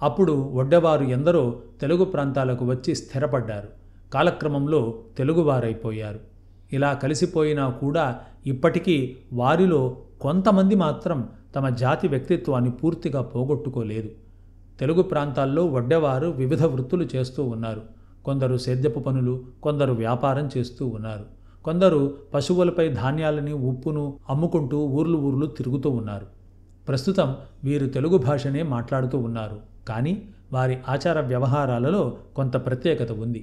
అప్పుడు వడ్డెవారు ఎందరో తెలుగు ప్రాంతాలకు వచ్చి స్థిరపడ్డారు. కాలక్రమంలో తెలుగువారైపోయారు. ఇలా కలిసిపోయినా కూడా ఇప్పటికీ వారిలో కొంతమంది మాత్రం తమ జాతి వ్యక్తిత్వాన్ని పూర్తిగా పోగొట్టుకోలేదు. తెలుగు ప్రాంతాల్లో వడ్డెవారు వివిధ వృత్తులు చేస్తూ ఉన్నారు. కొందరు సేద్యపు పనులు, కొందరు వ్యాపారం చేస్తూ ఉన్నారు. కొందరు పశువులపై ధాన్యాలని, ఉప్పును అమ్ముకుంటూ ఊర్లు తిరుగుతూ ఉన్నారు. ప్రస్తుతం వీరు తెలుగు భాషనే మాట్లాడుతూ ఉన్నారు. కానీ వారి ఆచార వ్యవహారాలలో కొంత ప్రత్యేకత ఉంది.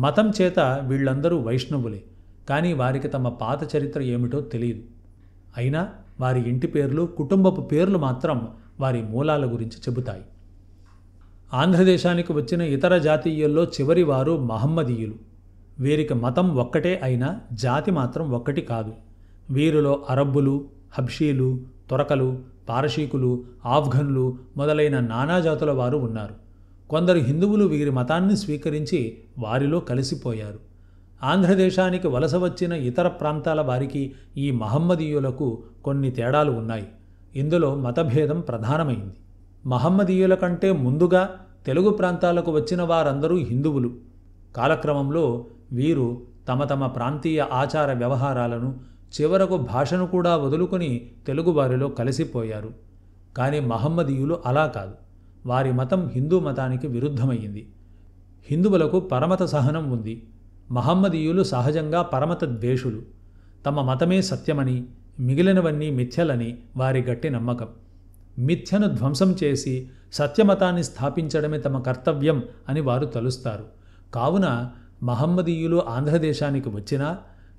మతం చేత వీళ్ళందరూ వైష్ణవులే. కానీ వారికి తమ పాత చరిత్ర ఏమిటో తెలియదు. అయినా వారి ఇంటి పేర్లు, కుటుంబపు పేర్లు మాత్రం వారి మూలాల గురించి చెబుతాయి. ఆంధ్రదేశానికి వచ్చిన ఇతర జాతీయుల్లో చివరి వారు మహమ్మదీయులు. వీరికి మతం ఒక్కటే అయినా జాతి మాత్రం ఒక్కటి కాదు. వీరిలో అరబ్బులు, హబ్షీలు, తురకలు, పారశీకులు, ఆఫ్ఘన్లు మొదలైన నానా జాతుల వారు ఉన్నారు. కొందరు హిందువులు వీరి మతాన్ని స్వీకరించి వారిలో కలిసిపోయారు. ఆంధ్రదేశానికి వలస వచ్చిన ఇతర ప్రాంతాల వారికి ఈ మహమ్మదీయులకు కొన్ని తేడాలు ఉన్నాయి. ఇందులో మతభేదం ప్రధానమైంది. మహమ్మదీయుల కంటే ముందుగా తెలుగు ప్రాంతాలకు వచ్చిన వారందరూ హిందువులు. కాలక్రమంలో వీరు తమ తమ ప్రాంతీయ ఆచార వ్యవహారాలను, చివరకు భాషను కూడా వదులుకొని తెలుగువారిలో కలిసిపోయారు. కానీ మహమ్మదీయులు అలా కాదు. వారి మతం హిందూ మతానికి విరుద్ధమైంది. హిందువులకు పరమత సహనం ఉంది. మహమ్మదీయులు సహజంగా పరమత ద్వేషులు. తమ మతమే సత్యమని, మిగిలినవన్నీ మిథ్యలని వారి గట్టి నమ్మకం. మిథ్యను ధ్వంసం చేసి సత్యమతాన్ని స్థాపించడమే తమ కర్తవ్యం అని వారు తలుస్తారు. కావున మహమ్మదీయులు ఆంధ్రదేశానికి వచ్చినా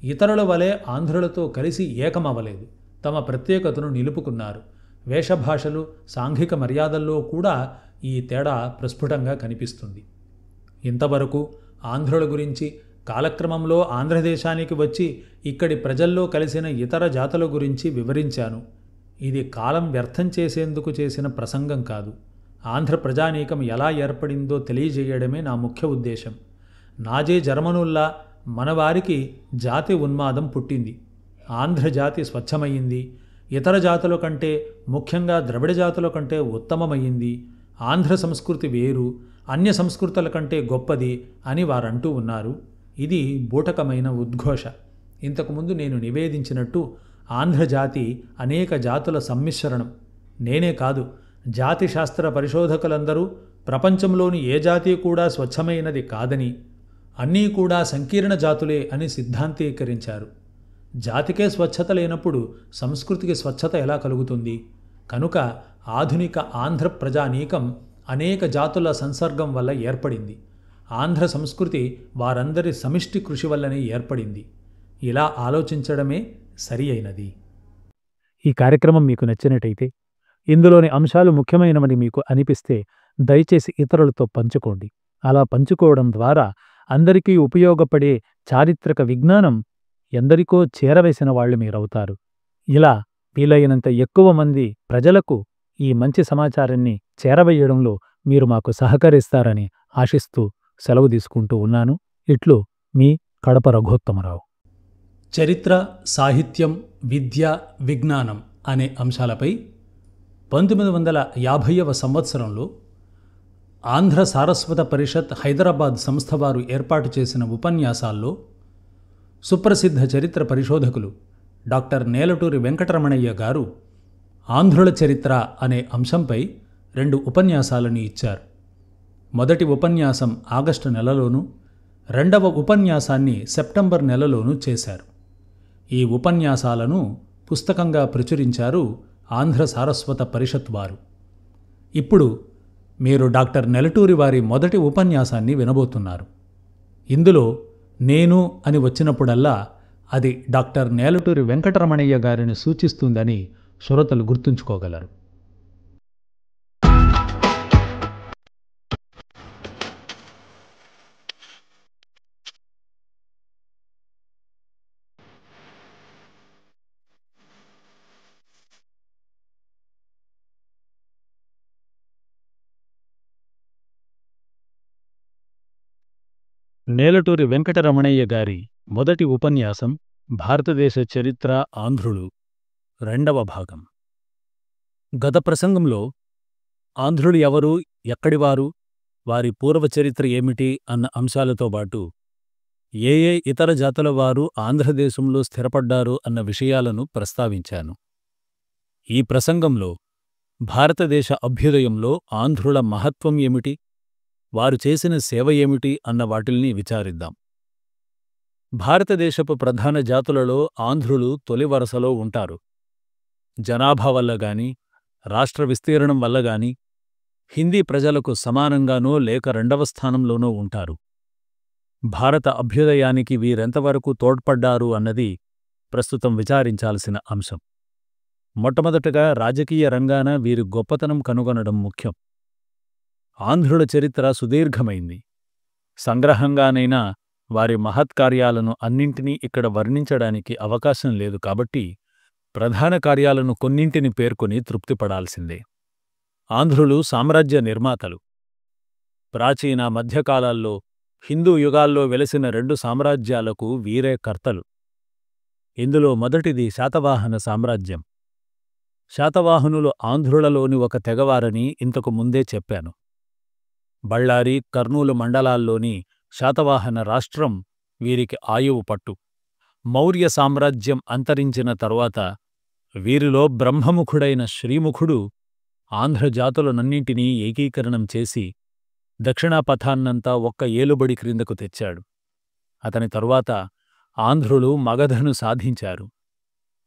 ఇతరుల వలె ఆంధ్రులతో కలిసి ఏకమవ్వలేదు. తమ ప్రత్యేకతను నిలుపుకున్నారు. వేషభాషలు, సాంఘిక మర్యాదల్లో కూడా ఈ తేడా ప్రస్ఫుటంగా కనిపిస్తుంది. ఇంతవరకు ఆంధ్రుల గురించి, కాలక్రమంలో ఆంధ్రదేశానికి వచ్చి ఇక్కడి ప్రజల్లో కలిసిన ఇతర జాతుల గురించి వివరించాను. ఇది కాలం వ్యర్థం చేసేందుకు చేసిన ప్రసంగం కాదు. ఆంధ్ర ప్రజానీకం ఎలా ఏర్పడిందో తెలియజేయడమే నా ముఖ్య ఉద్దేశం. నాజే జర్మనుల్లా మనవారికి జాతి ఉన్మాదం పుట్టింది. ఆంధ్ర జాతి స్వచ్ఛమయ్యింది. ఇతర జాతుల కంటే, ముఖ్యంగా ద్రవిడ జాతుల కంటే ఉత్తమమయ్యింది. ఆంధ్ర సంస్కృతి వేరు, అన్య సంస్కృతుల కంటే గొప్పది అని వారంటూ ఉన్నారు. ఇది బూటకమైన ఉద్ఘోష. ఇంతకుముందు నేను నివేదించినట్టు ఆంధ్రజాతి అనేక జాతుల సమ్మిశ్రణం. నేనే కాదు, జాతి శాస్త్ర పరిశోధకులందరూ ప్రపంచంలోని ఏ జాతి కూడా స్వచ్ఛమైనది కాదని, అన్నీ కూడా సంకీర్ణ జాతులే అని సిద్ధాంతీకరించారు. జాతికే స్వచ్ఛత లేనప్పుడు సంస్కృతికి స్వచ్ఛత ఎలా కలుగుతుంది? కనుక ఆధునిక ఆంధ్ర ప్రజానీకం అనేక జాతుల సంసర్గం వల్ల ఏర్పడింది. ఆంధ్ర సంస్కృతి వారందరి సమిష్టి కృషి వల్లనే ఏర్పడింది. ఇలా ఆలోచించడమే సరి అయినది. ఈ కార్యక్రమం మీకు నచ్చినట్టయితే, ఇందులోని అంశాలు ముఖ్యమైనవని మీకు అనిపిస్తే దయచేసి ఇతరులతో పంచుకోండి. అలా పంచుకోవడం ద్వారా అందరికీ ఉపయోగపడే చారిత్రక విజ్ఞానం ఎందరికో చేరవేసిన వాళ్ళు మీరవుతారు. ఇలా వీలైనంత ఎక్కువ మంది ప్రజలకు ఈ మంచి సమాచారాన్ని చేరవేయడంలో మీరు మాకు సహకరిస్తారని ఆశిస్తూ సెలవు తీసుకుంటూ ఉన్నాను. ఇట్లు మీ కడప రఘోత్తమరావు. చరిత్ర, సాహిత్యం, విద్య, విజ్ఞానం అనే అంశాలపై 1950వ సంవత్సరంలో ఆంధ్ర సారస్వత పరిషత్ హైదరాబాద్ సంస్థ వారు ఏర్పాటు చేసిన ఉపన్యాసాల్లో సుప్రసిద్ధ చరిత్ర పరిశోధకులు డాక్టర్ నేలటూరి వెంకటరమణయ్య గారు ఆంధ్రుల చరిత్ర అనే అంశంపై 2 ఉపన్యాసాలని ఇచ్చారు. మొదటి ఉపన్యాసం ఆగస్టు నెలలోనూ, రెండవ ఉపన్యాసాన్ని సెప్టెంబర్ నెలలోనూ చేశారు. ఈ ఉపన్యాసాలను పుస్తకంగా ప్రచురించారు ఆంధ్ర సారస్వత పరిషత్ వారు. ఇప్పుడు మీరు డాక్టర్ నెలటూరి వారి మొదటి ఉపన్యాసాన్ని వినబోతున్నారు. ఇందులో నేను అని వచ్చినప్పుడల్లా అది డాక్టర్ నేలటూరి వెంకటరమణయ్య గారిని సూచిస్తుందని శ్రోతలు గుర్తుంచుకోగలరు. నేలటూరి వెంకటరమణయ్య గారి మొదటి ఉపన్యాసం భారతదేశ చరిత్ర ఆంధ్రులు, 2వ భాగం. గత ప్రసంగంలో ఆంధ్రులు ఎవరు, ఎక్కడివారు, వారి పూర్వచరిత్ర ఏమిటి అన్న అంశాలతో పాటు ఏ ఇతర జాతుల వారు ఆంధ్రదేశంలో స్థిరపడ్డారు అన్న విషయాలను ప్రస్తావించాను. ఈ ప్రసంగంలో భారతదేశ అభ్యుదయంలో ఆంధ్రుల మహత్వం ఏమిటి, వారు చేసిన సేవ ఏమిటి అన్న వాటిల్ని విచారిద్దాం. భారతదేశపు ప్రధాన జాతులలో ఆంధ్రులు తొలి వరుసలో ఉంటారు. జనాభా వల్ల గాని, రాష్ట్ర విస్తీర్ణం వల్ల గాని హిందీ ప్రజలకు సమానంగానో లేక 2వ స్థానంలోనో ఉంటారు. భారత అభ్యుదయానికి వీరెంతవరకు తోడ్పడ్డారు అన్నది ప్రస్తుతం విచారించాల్సిన అంశం. మొట్టమొదటగా రాజకీయ రంగాన వీరి గొప్పతనం కనుగొనడం ముఖ్యం. ఆంధ్రుల చరిత్ర సుదీర్ఘమైంది. సంగ్రహంగానైనా వారి మహత్కార్యాలను అన్నింటినీ ఇక్కడ వర్ణించడానికి అవకాశం లేదు కాబట్టి ప్రధాన కార్యాలను కొన్నింటిని పేర్కొని తృప్తిపడాల్సిందే. ఆంధ్రులు సామ్రాజ్య నిర్మాతలు. ప్రాచీన మధ్యకాలాల్లో హిందూ యుగాల్లో వెలసిన 2 సామ్రాజ్యాలకు వీరే కర్తలు. ఇందులో మొదటిది శాతవాహన సామ్రాజ్యం. శాతవాహనులు ఆంధ్రులలోని ఒక తెగవారని ఇంతకు ముందే చెప్పాను. బళ్ళారి, కర్నూలు మండలాల్లోని శాతవాహన రాష్ట్రం వీరికి ఆయువు పట్టు. మౌర్య సామ్రాజ్యం అంతరించిన తరువాత వీరిలో బ్రహ్మముఖుడైన శ్రీముఖుడు ఆంధ్రజాతులనన్నింటినీ ఏకీకరణం చేసి దక్షిణాపథాన్నంతా ఒక్క ఏలుబడి క్రిందకు తెచ్చాడు. అతని తరువాత ఆంధ్రులు మగధను సాధించారు.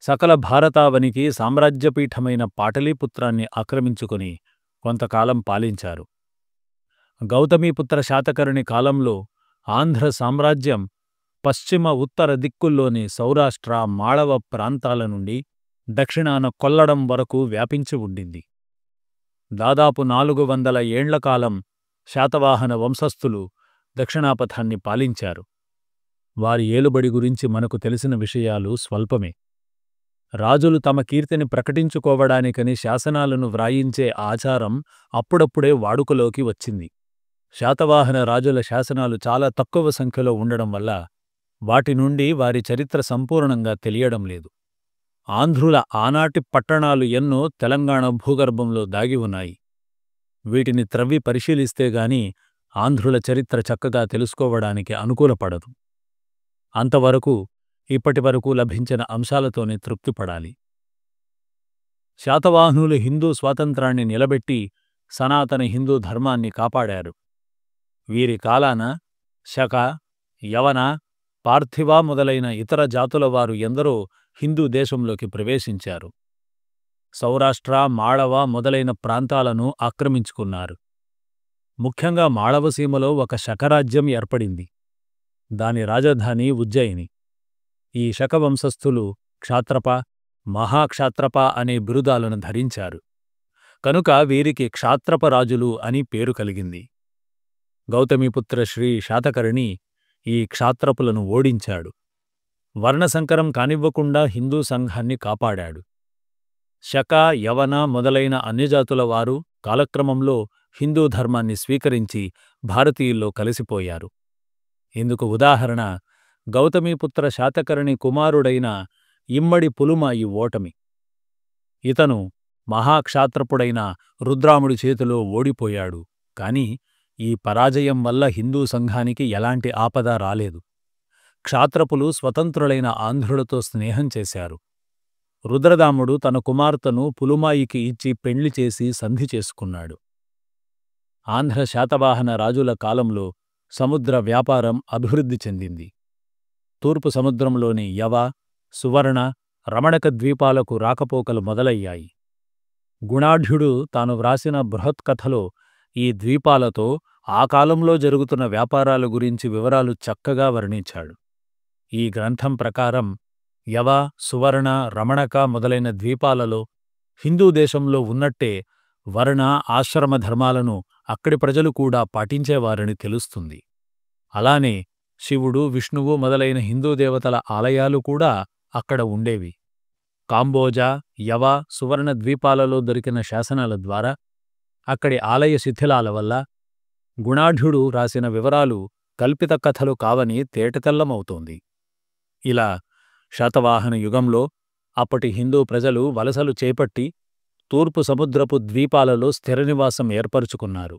సకల భారతావనికి సామ్రాజ్యపీఠమైన పాటలీపుత్రాన్ని ఆక్రమించుకుని కొంతకాలం పాలించారు. గౌతమీపుత్ర శాతకర్ణి కాలంలో ఆంధ్ర సామ్రాజ్యం పశ్చిమ ఉత్తర దిక్కుల్లోని సౌరాష్ట్ర, మాళవ ప్రాంతాల నుండి దక్షిణాన కొల్లడం వరకు వ్యాపించి ఉండింది. దాదాపు 400 ఏండ్లకాలం శాతవాహన వంశస్థులు దక్షిణాపథాన్ని పాలించారు. వారి ఏలుబడి గురించి మనకు తెలిసిన విషయాలు స్వల్పమే. రాజులు తమ కీర్తిని ప్రకటించుకోవడానికని శాసనాలను వ్రాయించే ఆచారం అప్పుడప్పుడే వాడుకలోకి వచ్చింది. శాతవాహన రాజుల శాసనాలు చాలా తక్కువ సంఖ్యలో ఉండడం వల్ల వాటి నుండి వారి చరిత్ర సంపూర్ణంగా తెలియడం లేదు. ఆంధ్రుల ఆనాటి పట్టణాలు ఎన్నో తెలంగాణ భూగర్భంలో దాగి ఉన్నాయి. వీటిని త్రవ్వి పరిశీలిస్తేగాని ఆంధ్రుల చరిత్ర చక్కగా తెలుసుకోవడానికి అనుకూలపడదు. అంతవరకు ఇప్పటివరకు లభించిన అంశాలతోనే తృప్తిపడాలి. శాతవాహనులు హిందూ స్వాతంత్రాన్ని నిలబెట్టి సనాతన హిందూ ధర్మాన్ని కాపాడారు. వీరి కాలాన శక, యవన, పార్థివ మొదలైన ఇతర జాతుల వారు ఎందరో హిందూ దేశంలోకి ప్రవేశించారు. సౌరాష్ట్ర, మాళవ మొదలైన ప్రాంతాలను ఆక్రమించుకున్నారు. ముఖ్యంగా మాళవసీమలో ఒక శకరాజ్యం ఏర్పడింది. దాని రాజధాని ఉజ్జయిని. ఈ శకవంశస్థులు క్షాత్రప, మహాక్షాత్రప అనే బిరుదాలను ధరించారు. కనుక వీరికి క్షాత్రపరాజులు అని పేరు కలిగింది. గౌతమిపుత్ర శ్రీ శాతకర్ణి ఈ క్షాత్రపులను ఓడించాడు. వర్ణసంకరం కానివ్వకుండా హిందూ సంఘాన్ని కాపాడాడు. శక, యవన మొదలైన అన్యజాతుల వారు కాలక్రమంలో హిందూ ధర్మాన్ని స్వీకరించి భారతీయుల్లో కలిసిపోయారు. ఇందుకు ఉదాహరణ గౌతమిపుత్ర శాతకర్ణి కుమారుడైన ఇమ్మడి పులుమాయి ఓటమి. ఇతను మహాక్షాత్రపుడైన రుద్రాముడి చేతిలో ఓడిపోయాడు. కాని ఈ పరాజయం వల్ల హిందూ సంఘానికి ఎలాంటి ఆపద రాలేదు. క్షాత్రపులు స్వతంత్రులైన ఆంధ్రులతో స్నేహం చేశారు. రుద్రదాముడు తన కుమార్తెను పులుమాయికి ఇచ్చి పెండ్లి చేసి సంధి చేసుకున్నాడు. ఆంధ్ర శాతవాహన రాజుల కాలంలో సముద్ర వ్యాపారం అభివృద్ధి చెందింది. తూర్పు సముద్రంలోని యవ, సువర్ణ, రమణక ద్వీపాలకు రాకపోకలు మొదలయ్యాయి. గుణాఢ్యుడు తాను వ్రాసిన బృహత్కథలో ఈ ద్వీపాలతో ఆ కాలంలో జరుగుతున్న వ్యాపారాల గురించి వివరాలు చక్కగా వర్ణించాడు. ఈ గ్రంథం ప్రకారం యవ, సువర్ణ, రమణక మొదలైన ద్వీపాలలో హిందూ దేశంలో ఉన్నట్టే వర్ణ, ఆశ్రమ ధర్మాలను అక్కడి ప్రజలు కూడా పాటించేవారని తెలుస్తుంది. అలానే శివుడు, విష్ణువు మొదలైన హిందూ దేవతల ఆలయాలు కూడా అక్కడ ఉండేవి. కాంబోజా, యవ, సువర్ణ ద్వీపాలలో దొరికిన శాసనాల ద్వారా అక్కడి ఆలయ శిథిలాల వల్ల గుణాఢ్యుడు రాసిన వివరాలు కల్పిత కథలు కావని తేటతెల్లమవుతోంది. ఇలా శాతవాహన యుగంలో అప్పటి హిందూ ప్రజలు వలసలు చేపట్టి తూర్పు సముద్రపు ద్వీపాలలో స్థిరనివాసం ఏర్పరుచుకున్నారు.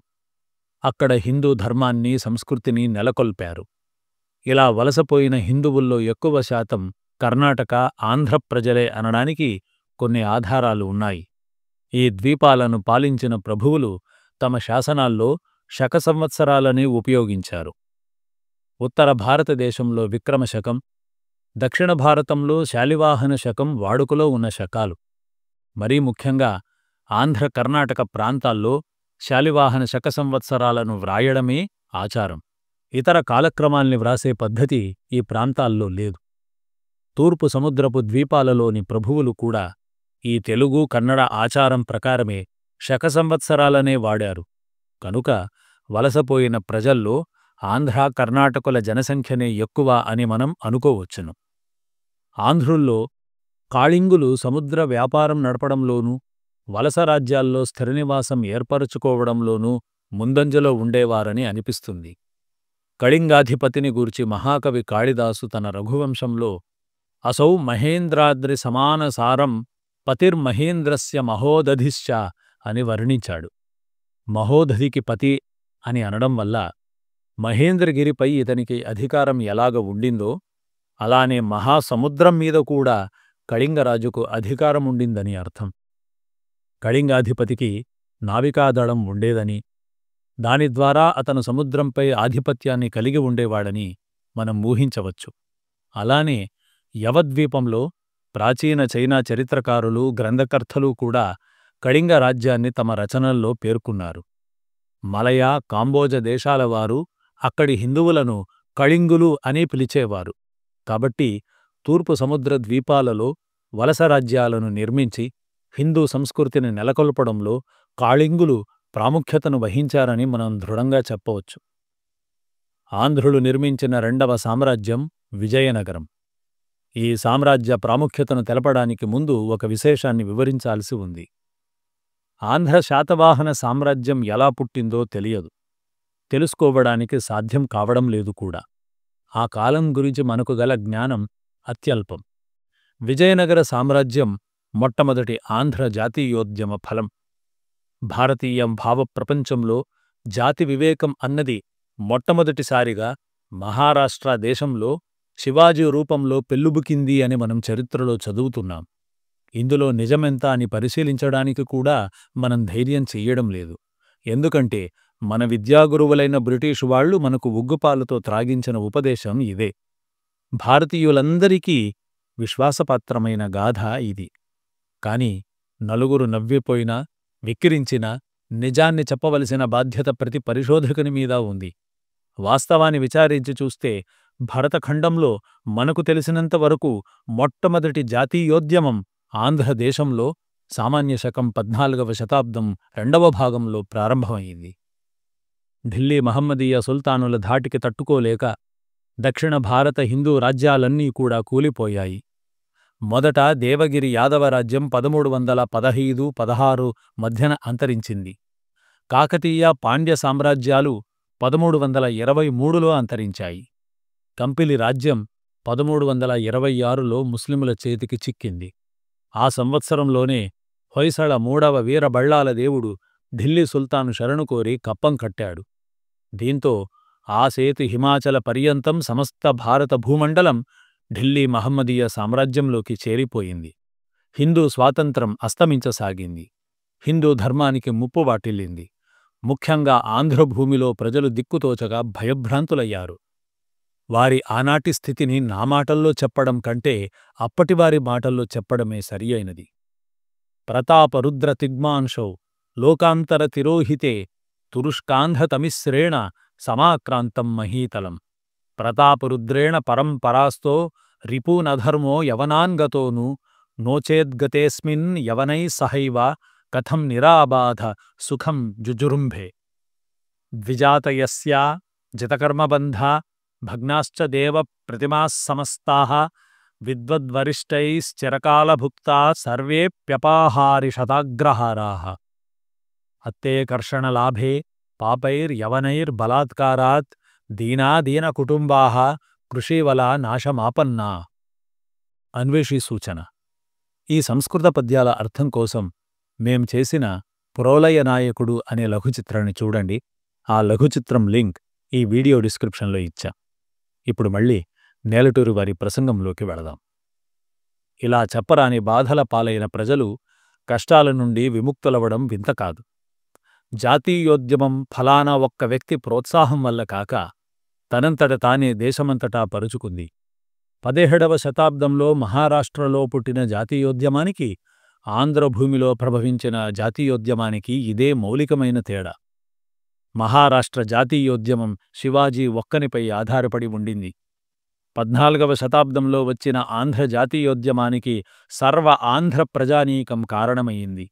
అక్కడ హిందూ ధర్మాన్ని, సంస్కృతిని నెలకొల్పారు. ఇలా వలసపోయిన హిందువుల్లో ఎక్కువ శాతం కర్ణాటక, ఆంధ్ర ప్రజలే అనడానికి కొన్ని ఆధారాలు ఉన్నాయి. ఈ ద్వీపాలను పాలించిన ప్రభువులు తమ శాసనాల్లో శక సంవత్సరాలని ఉపయోగించారు. ఉత్తర భారతదేశంలో విక్రమశకం, దక్షిణ భారతంలో శాలివాహన శకం వాడుకలో ఉన్న శకాలు. మరీ ముఖ్యంగా ఆంధ్ర, కర్ణాటక ప్రాంతాల్లో శాలివాహన శక సంవత్సరాలను వ్రాయడమే ఆచారం. ఇతర కాలక్రమాల్ని వ్రాసే పద్ధతి ఈ ప్రాంతాల్లో లేదు. తూర్పు సముద్రపు ద్వీపాలలోని ప్రభువులు కూడా ఈ తెలుగు, కన్నడ ఆచారం ప్రకారమే శక సంవత్సరాలనే వాడారు. కనుక వలసపోయిన ప్రజల్లో ఆంధ్ర, కర్ణాటకుల జనసంఖ్యనే ఎక్కువ అని మనం అనుకోవచ్చును. ఆంధ్రుల్లో కాళింగులు సముద్ర వ్యాపారం నడపడంలోనూ, వలస రాజ్యాల్లో స్థిరనివాసం ఏర్పరచుకోవడంలోనూ ముందంజలో ఉండేవారని అనిపిస్తుంది. కళింగాధిపతిని గూర్చి మహాకవి కాళిదాసు తన రఘువంశంలో అసౌ మహేంద్రాద్రి సమానసారం పతిర్మహేంద్రస్య మహోదధిశ్చ అని వర్ణించాడు. మహోదధికి పతి అని అనడం వల్ల మహేంద్రగిరిపై ఇతనికి అధికారం ఎలాగ ఉండిందో అలానే మహాసముద్రం మీద కూడా కళింగరాజుకు అధికారం ఉండిందని అర్థం. కళింగాధిపతికి నావికాదళం ఉండేదని, దాని ద్వారా అతను సముద్రంపై ఆధిపత్యాన్ని కలిగి ఉండేవాడని మనం ఊహించవచ్చు. అలానే యవద్వీపంలో ప్రాచీన చైనా చరిత్రకారులు, గ్రంథకర్తలు కూడా కళింగ రాజ్యాన్ని తమ రచనల్లో పేర్కొన్నారు. మలయ, కాంబోజ దేశాలవారు అక్కడి హిందువులను కళింగులు అని పిలిచేవారు. కాబట్టి తూర్పు సముద్ర ద్వీపాలలో వలస రాజ్యాలను నిర్మించి హిందూ సంస్కృతిని నెలకొల్పడంలో కాళింగులు ప్రాముఖ్యతను వహించారని మనం దృఢంగా చెప్పవచ్చు. ఆంధ్రులు నిర్మించిన రెండవ సామ్రాజ్యం విజయనగరం. ఈ సామ్రాజ్య ప్రాముఖ్యతను తెలపడానికి ముందు ఒక విశేషాన్ని వివరించాల్సి ఉంది. ఆంధ్ర శాతవాహన సామ్రాజ్యం ఎలా పుట్టిందో తెలియదు, తెలుసుకోవడానికి సాధ్యం కావడం లేదు కూడా. ఆ కాలం గురించి మనకు గల జ్ఞానం అత్యల్పం. విజయనగర సామ్రాజ్యం మొట్టమొదటి ఆంధ్ర జాతీయోద్యమ ఫలం. భారతీయ భావప్రపంచంలో జాతి వివేకం అన్నది మొట్టమొదటిసారిగా మహారాష్ట్ర దేశంలో శివాజీ రూపంలో పెల్లుబుకింది అని మనం చరిత్రలో చదువుతున్నాం. ఇందులో నిజమెంత అని పరిశీలించడానికి కూడా మనం ధైర్యం చెయ్యడం లేదు. ఎందుకంటే మన విద్యాగురువులైన బ్రిటిషు వాళ్లు మనకు ఉగ్గుపాలతో త్రాగించిన ఉపదేశం ఇదే. భారతీయులందరికీ విశ్వాసపాత్రమైన గాథ ఇది. కాని నలుగురు నవ్విపోయినా, విక్కిరించినా నిజాన్ని చెప్పవలసిన బాధ్యత ప్రతి పరిశోధకుని మీద ఉంది. వాస్తవాన్ని విచారించి చూస్తే భరతఖండంలో మనకు తెలిసినంత వరకు మొట్టమొదటి జాతీయోద్యమం ఆంధ్రదేశంలో సామాన్య శకం 14వ శతాబ్దం 2వ భాగంలో ప్రారంభమైంది. ఢిల్లీ మహమ్మదీయ సుల్తానుల ధాటికి తట్టుకోలేక దక్షిణ భారత హిందూ రాజ్యాలన్నీ కూడా కూలిపోయాయి. మొదట దేవగిరి యాదవ రాజ్యం 1315–16 మధ్యన అంతరించింది. కాకతీయ పాండ్య సామ్రాజ్యాలు 1323లో అంతరించాయి. కంపిలి రాజ్యం 1326లో ముస్లిముల చేతికి చిక్కింది. ఆ సంవత్సరంలోనే హొయసళ 3వ వీరబళ్ళాల దేవుడు ఢిల్లీ సుల్తాను శరణు కోరి కప్పం కట్టాడు. దీంతో ఆ సేతు హిమాచల పర్యంతం సమస్త భారత భూమండలం ఢిల్లీ మహమ్మదీయ సామ్రాజ్యంలోకి చేరిపోయింది. హిందూ స్వాతంత్రం అస్తమించసాగింది. హిందూ ధర్మానికి ముప్పు వాటిల్లింది. ముఖ్యంగా ఆంధ్రభూమిలో ప్రజలు దిక్కుతోచగా భయభ్రాంతులయ్యారు. వారి ఆనాటి స్థితిని నా మాటల్లో చెప్పడం కంటే అప్పటివారి మాటల్లో చెప్పడమే సరియైనది. ప్రతాపరుద్ర తిగ్మాంశౌ లోకాంతర తిరోహితే తురుష్కాంధతమిశ్రేణ సమాక్రాంతం మహీతలం ప్రతాపరుద్రేణ పరంపరాస్తో రిపూనధర్మో యవనాన్గతోను నోచేద్గతేస్మిన్ యవనై సహైవ కథం నిరాబాధ సుఖం జుజురుంభే ద్విజాతయస్యా జితకర్మబంధా భగ్నాశ్చ దేవ ప్రతిమాస్సమస్తాః విద్వద్వరిష్టైశ్చిరకాలభుక్తా సర్వేప్యపాహారిషదాగ్రహారాః అత్తే కర్షణలాభే పాపైర్యవనైర్బలాత్కారాత్ దీనాదీనకుటుంబాః కృషీవలా నాశమాపన్నా. అన్వేషి సూచన. ఈ సంస్కృత పద్యాల అర్థం కోసం మేం చేసిన ప్రోలయ నాయకుడు అనే లఘుచిత్రాన్ని చూడండి. ఆ లఘుచిత్రం లింక్ ఈ వీడియో డిస్క్రిప్షన్లో ఇచ్చా. ఇప్పుడు మళ్ళీ నేలటూరి వారి ప్రసంగంలోకి వెళదాం. ఇలా చెప్పరాని బాధల పాలైన ప్రజలు కష్టాల నుండి విముక్తులవడం వింత కాదు. జాతీయోద్యమం ఫలానా ఒక్క వ్యక్తి ప్రోత్సాహం వల్ల కాక తనంతట తానే దేశమంతటా పరుచుకుంది. 17వ శతాబ్దంలో మహారాష్ట్రలో పుట్టిన జాతీయోద్యమానికి, ఆంధ్రభూమిలో ప్రభవించిన జాతీయోద్యమానికి ఇదే మౌలికమైన తేడా. మహారాష్ట్ర జాతీయోద్యమం శివాజీ ఒక్కనిపై ఆధారపడి ఉండింది. 14వ శతాబ్దంలో వచ్చిన ఆంధ్ర జాతీయోద్యమానికి సర్వ ఆంధ్ర ప్రజానీకం కారణమయ్యింది.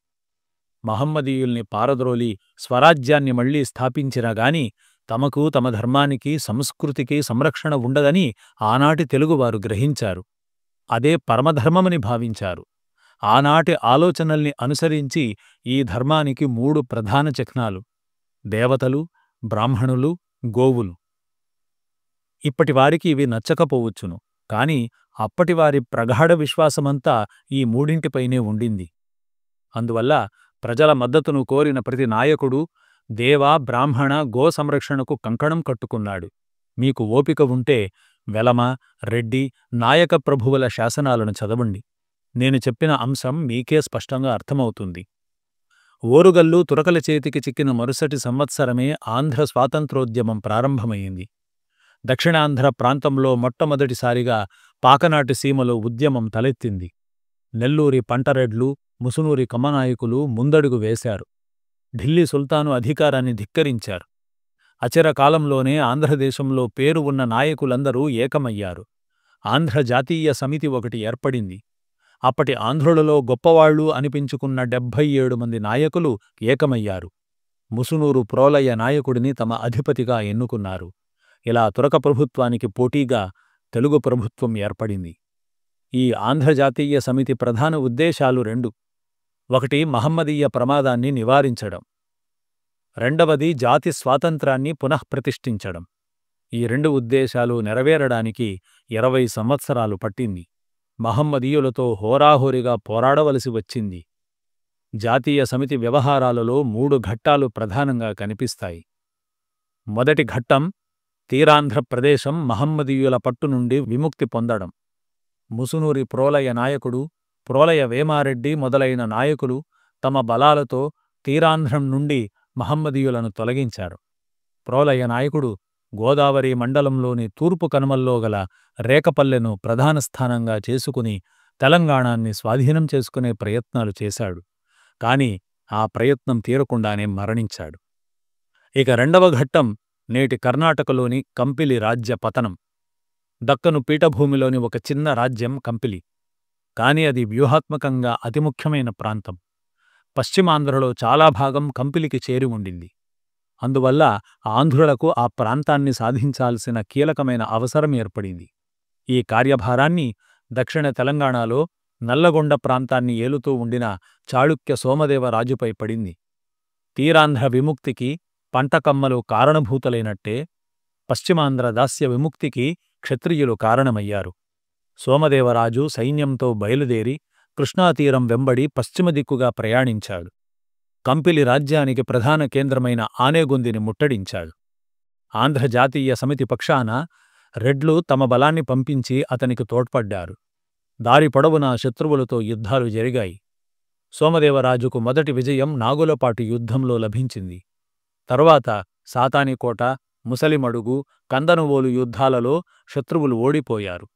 మహమ్మదీయుల్ని పారద్రోలి స్వరాజ్యాన్ని మళ్లీ స్థాపించినా గాని తమకు తమ ధర్మానికి సంస్కృతికి సంరక్షణ ఉండదని ఆనాటి తెలుగువారు గ్రహించారు. అదే పరమధర్మమని భావించారు. ఆనాటి ఆలోచనల్ని అనుసరించి ఈ ధర్మానికి 3 ప్రధాన చిహ్నాలు: దేవతలు, బ్రాహ్మణులు, గోవులు. ఇప్పటివారికి ఇవి నచ్చకపోవచ్చును. కాని అప్పటివారి ప్రగాఢ విశ్వాసమంతా ఈ మూడింటిపైనే ఉండింది. అందువల్ల ప్రజల మద్దతును కోరిన ప్రతి నాయకుడు దేవ, బ్రాహ్మణ, గో సంరక్షణకు కంకణం కట్టుకున్నాడు. మీకు ఓపిక ఉంటే వెలమ, రెడ్డి, నాయక ప్రభువుల శాసనాలను చదవండి. నేను చెప్పిన అంశం మీకే స్పష్టంగా అర్థమవుతుంది. ఓరుగల్లు తురకల చేతికి చిక్కిన మరుసటి సంవత్సరమే ఆంధ్ర స్వాతంత్రోద్యమం ప్రారంభమైంది. దక్షిణాంధ్ర ప్రాంతంలో మొట్టమొదటిసారిగా పాకనాటి సీమలో ఉద్యమం తలెత్తింది. నెల్లూరి పంటరెడ్లు, ముసునూరి కమ్మనాయకులు ముందడుగు వేశారు. ఢిల్లీ సుల్తాను అధికారాన్ని ధిక్కరించారు. అచిరకాలంలోనే ఆంధ్రదేశంలో పేరు ఉన్న నాయకులందరూ ఏకమయ్యారు. ఆంధ్ర జాతీయ సమితి ఒకటి ఏర్పడింది. అప్పటి ఆంధ్రులలో గొప్పవాళ్లు అనిపించుకున్న 77 మంది నాయకులు ఏకమయ్యారు. ముసునూరు ప్రోలయ నాయకుడిని తమ అధిపతిగా ఎన్నుకున్నారు. ఇలా తురక ప్రభుత్వానికి పోటీగా తెలుగు ప్రభుత్వం ఏర్పడింది. ఈ ఆంధ్రజాతీయ సమితి ప్రధాన ఉద్దేశాలు 2. ఒకటి, మహమ్మదీయ ప్రమాదాన్ని నివారించడం. రెండవది, జాతి స్వాతంత్రాన్ని పునఃప్రతిష్ఠించడం. ఈ 2 ఉద్దేశాలు నెరవేరడానికి 20 సంవత్సరాలు పట్టింది. మహమ్మదీయులతో హోరాహోరీగా పోరాడవలసి వచ్చింది. జాతీయ సమితి వ్యవహారాలలో 3 ఘట్టాలు ప్రధానంగా కనిపిస్తాయి. మొదటి ఘట్టం, తీరాంధ్రప్రదేశం మహమ్మదీయుల పట్టు నుండి విముక్తి పొందడం. ముసునూరి ప్రోలయ నాయకుడు, ప్రోలయ వేమారెడ్డి మొదలైన నాయకులు తమ బలాలతో తీరాంధ్రం నుండి మహమ్మదీయులను తొలగించారు. ప్రోలయ నాయకుడు గోదావరి మండలంలోని తూర్పు కనుమల్లో గల రేకపల్లెను ప్రధాన స్థానంగా చేసుకుని తెలంగాణాన్ని స్వాధీనం చేసుకునే ప్రయత్నాలు చేశాడు. కాని ఆ ప్రయత్నం తీరకుండానే మరణించాడు. ఇక రెండవ ఘట్టం నేటి కర్ణాటకలోని కంపిలి రాజ్య పతనం. దక్కను పీఠభూమిలోని ఒక చిన్న రాజ్యం కంపిలి. కాని అది వ్యూహాత్మకంగా అతి ముఖ్యమైన ప్రాంతం. పశ్చిమాంధ్రలో చాలా భాగం కంపిలికి చేరి ఉండింది. అందువల్ల ఆంధ్రులకు ఆ ప్రాంతాన్ని సాధించాల్సిన కీలకమైన అవసరం ఏర్పడింది. ఈ కార్యభారాన్ని దక్షిణ తెలంగాణలో నల్లగొండ ప్రాంతాన్ని ఏలుతూ ఉండిన చాళుక్య సోమదేవరాజుపై పడింది. తీరాంధ్ర విముక్తికి పంటకమ్మలు కారణభూతులైనట్టే పశ్చిమాంధ్ర దాస్య విముక్తికి క్షత్రియులు కారణమయ్యారు. సోమదేవరాజు సైన్యంతో బయలుదేరి కృష్ణాతీరం వెంబడి పశ్చిమ దిక్కుగా ప్రయాణించాడు. కంపిలి రాజ్యానికి ప్రధాన కేంద్రమైన ఆనేగొందిని ముట్టడించాడు. ఆంధ్రజాతీయ సమితి పక్షాన రెడ్లు తమ బలాన్ని పంపించి అతనికి తోడ్పడ్డారు. దారి పొడవునా శత్రువులతో యుద్ధాలు జరిగాయి. సోమదేవరాజుకు మొదటి విజయం నాగులపాటి యుద్ధంలో లభించింది. తరువాత సాతానికోట, ముసలిమడుగు, కందనువోలు యుద్ధాలలో శత్రువులు ఓడిపోయారు.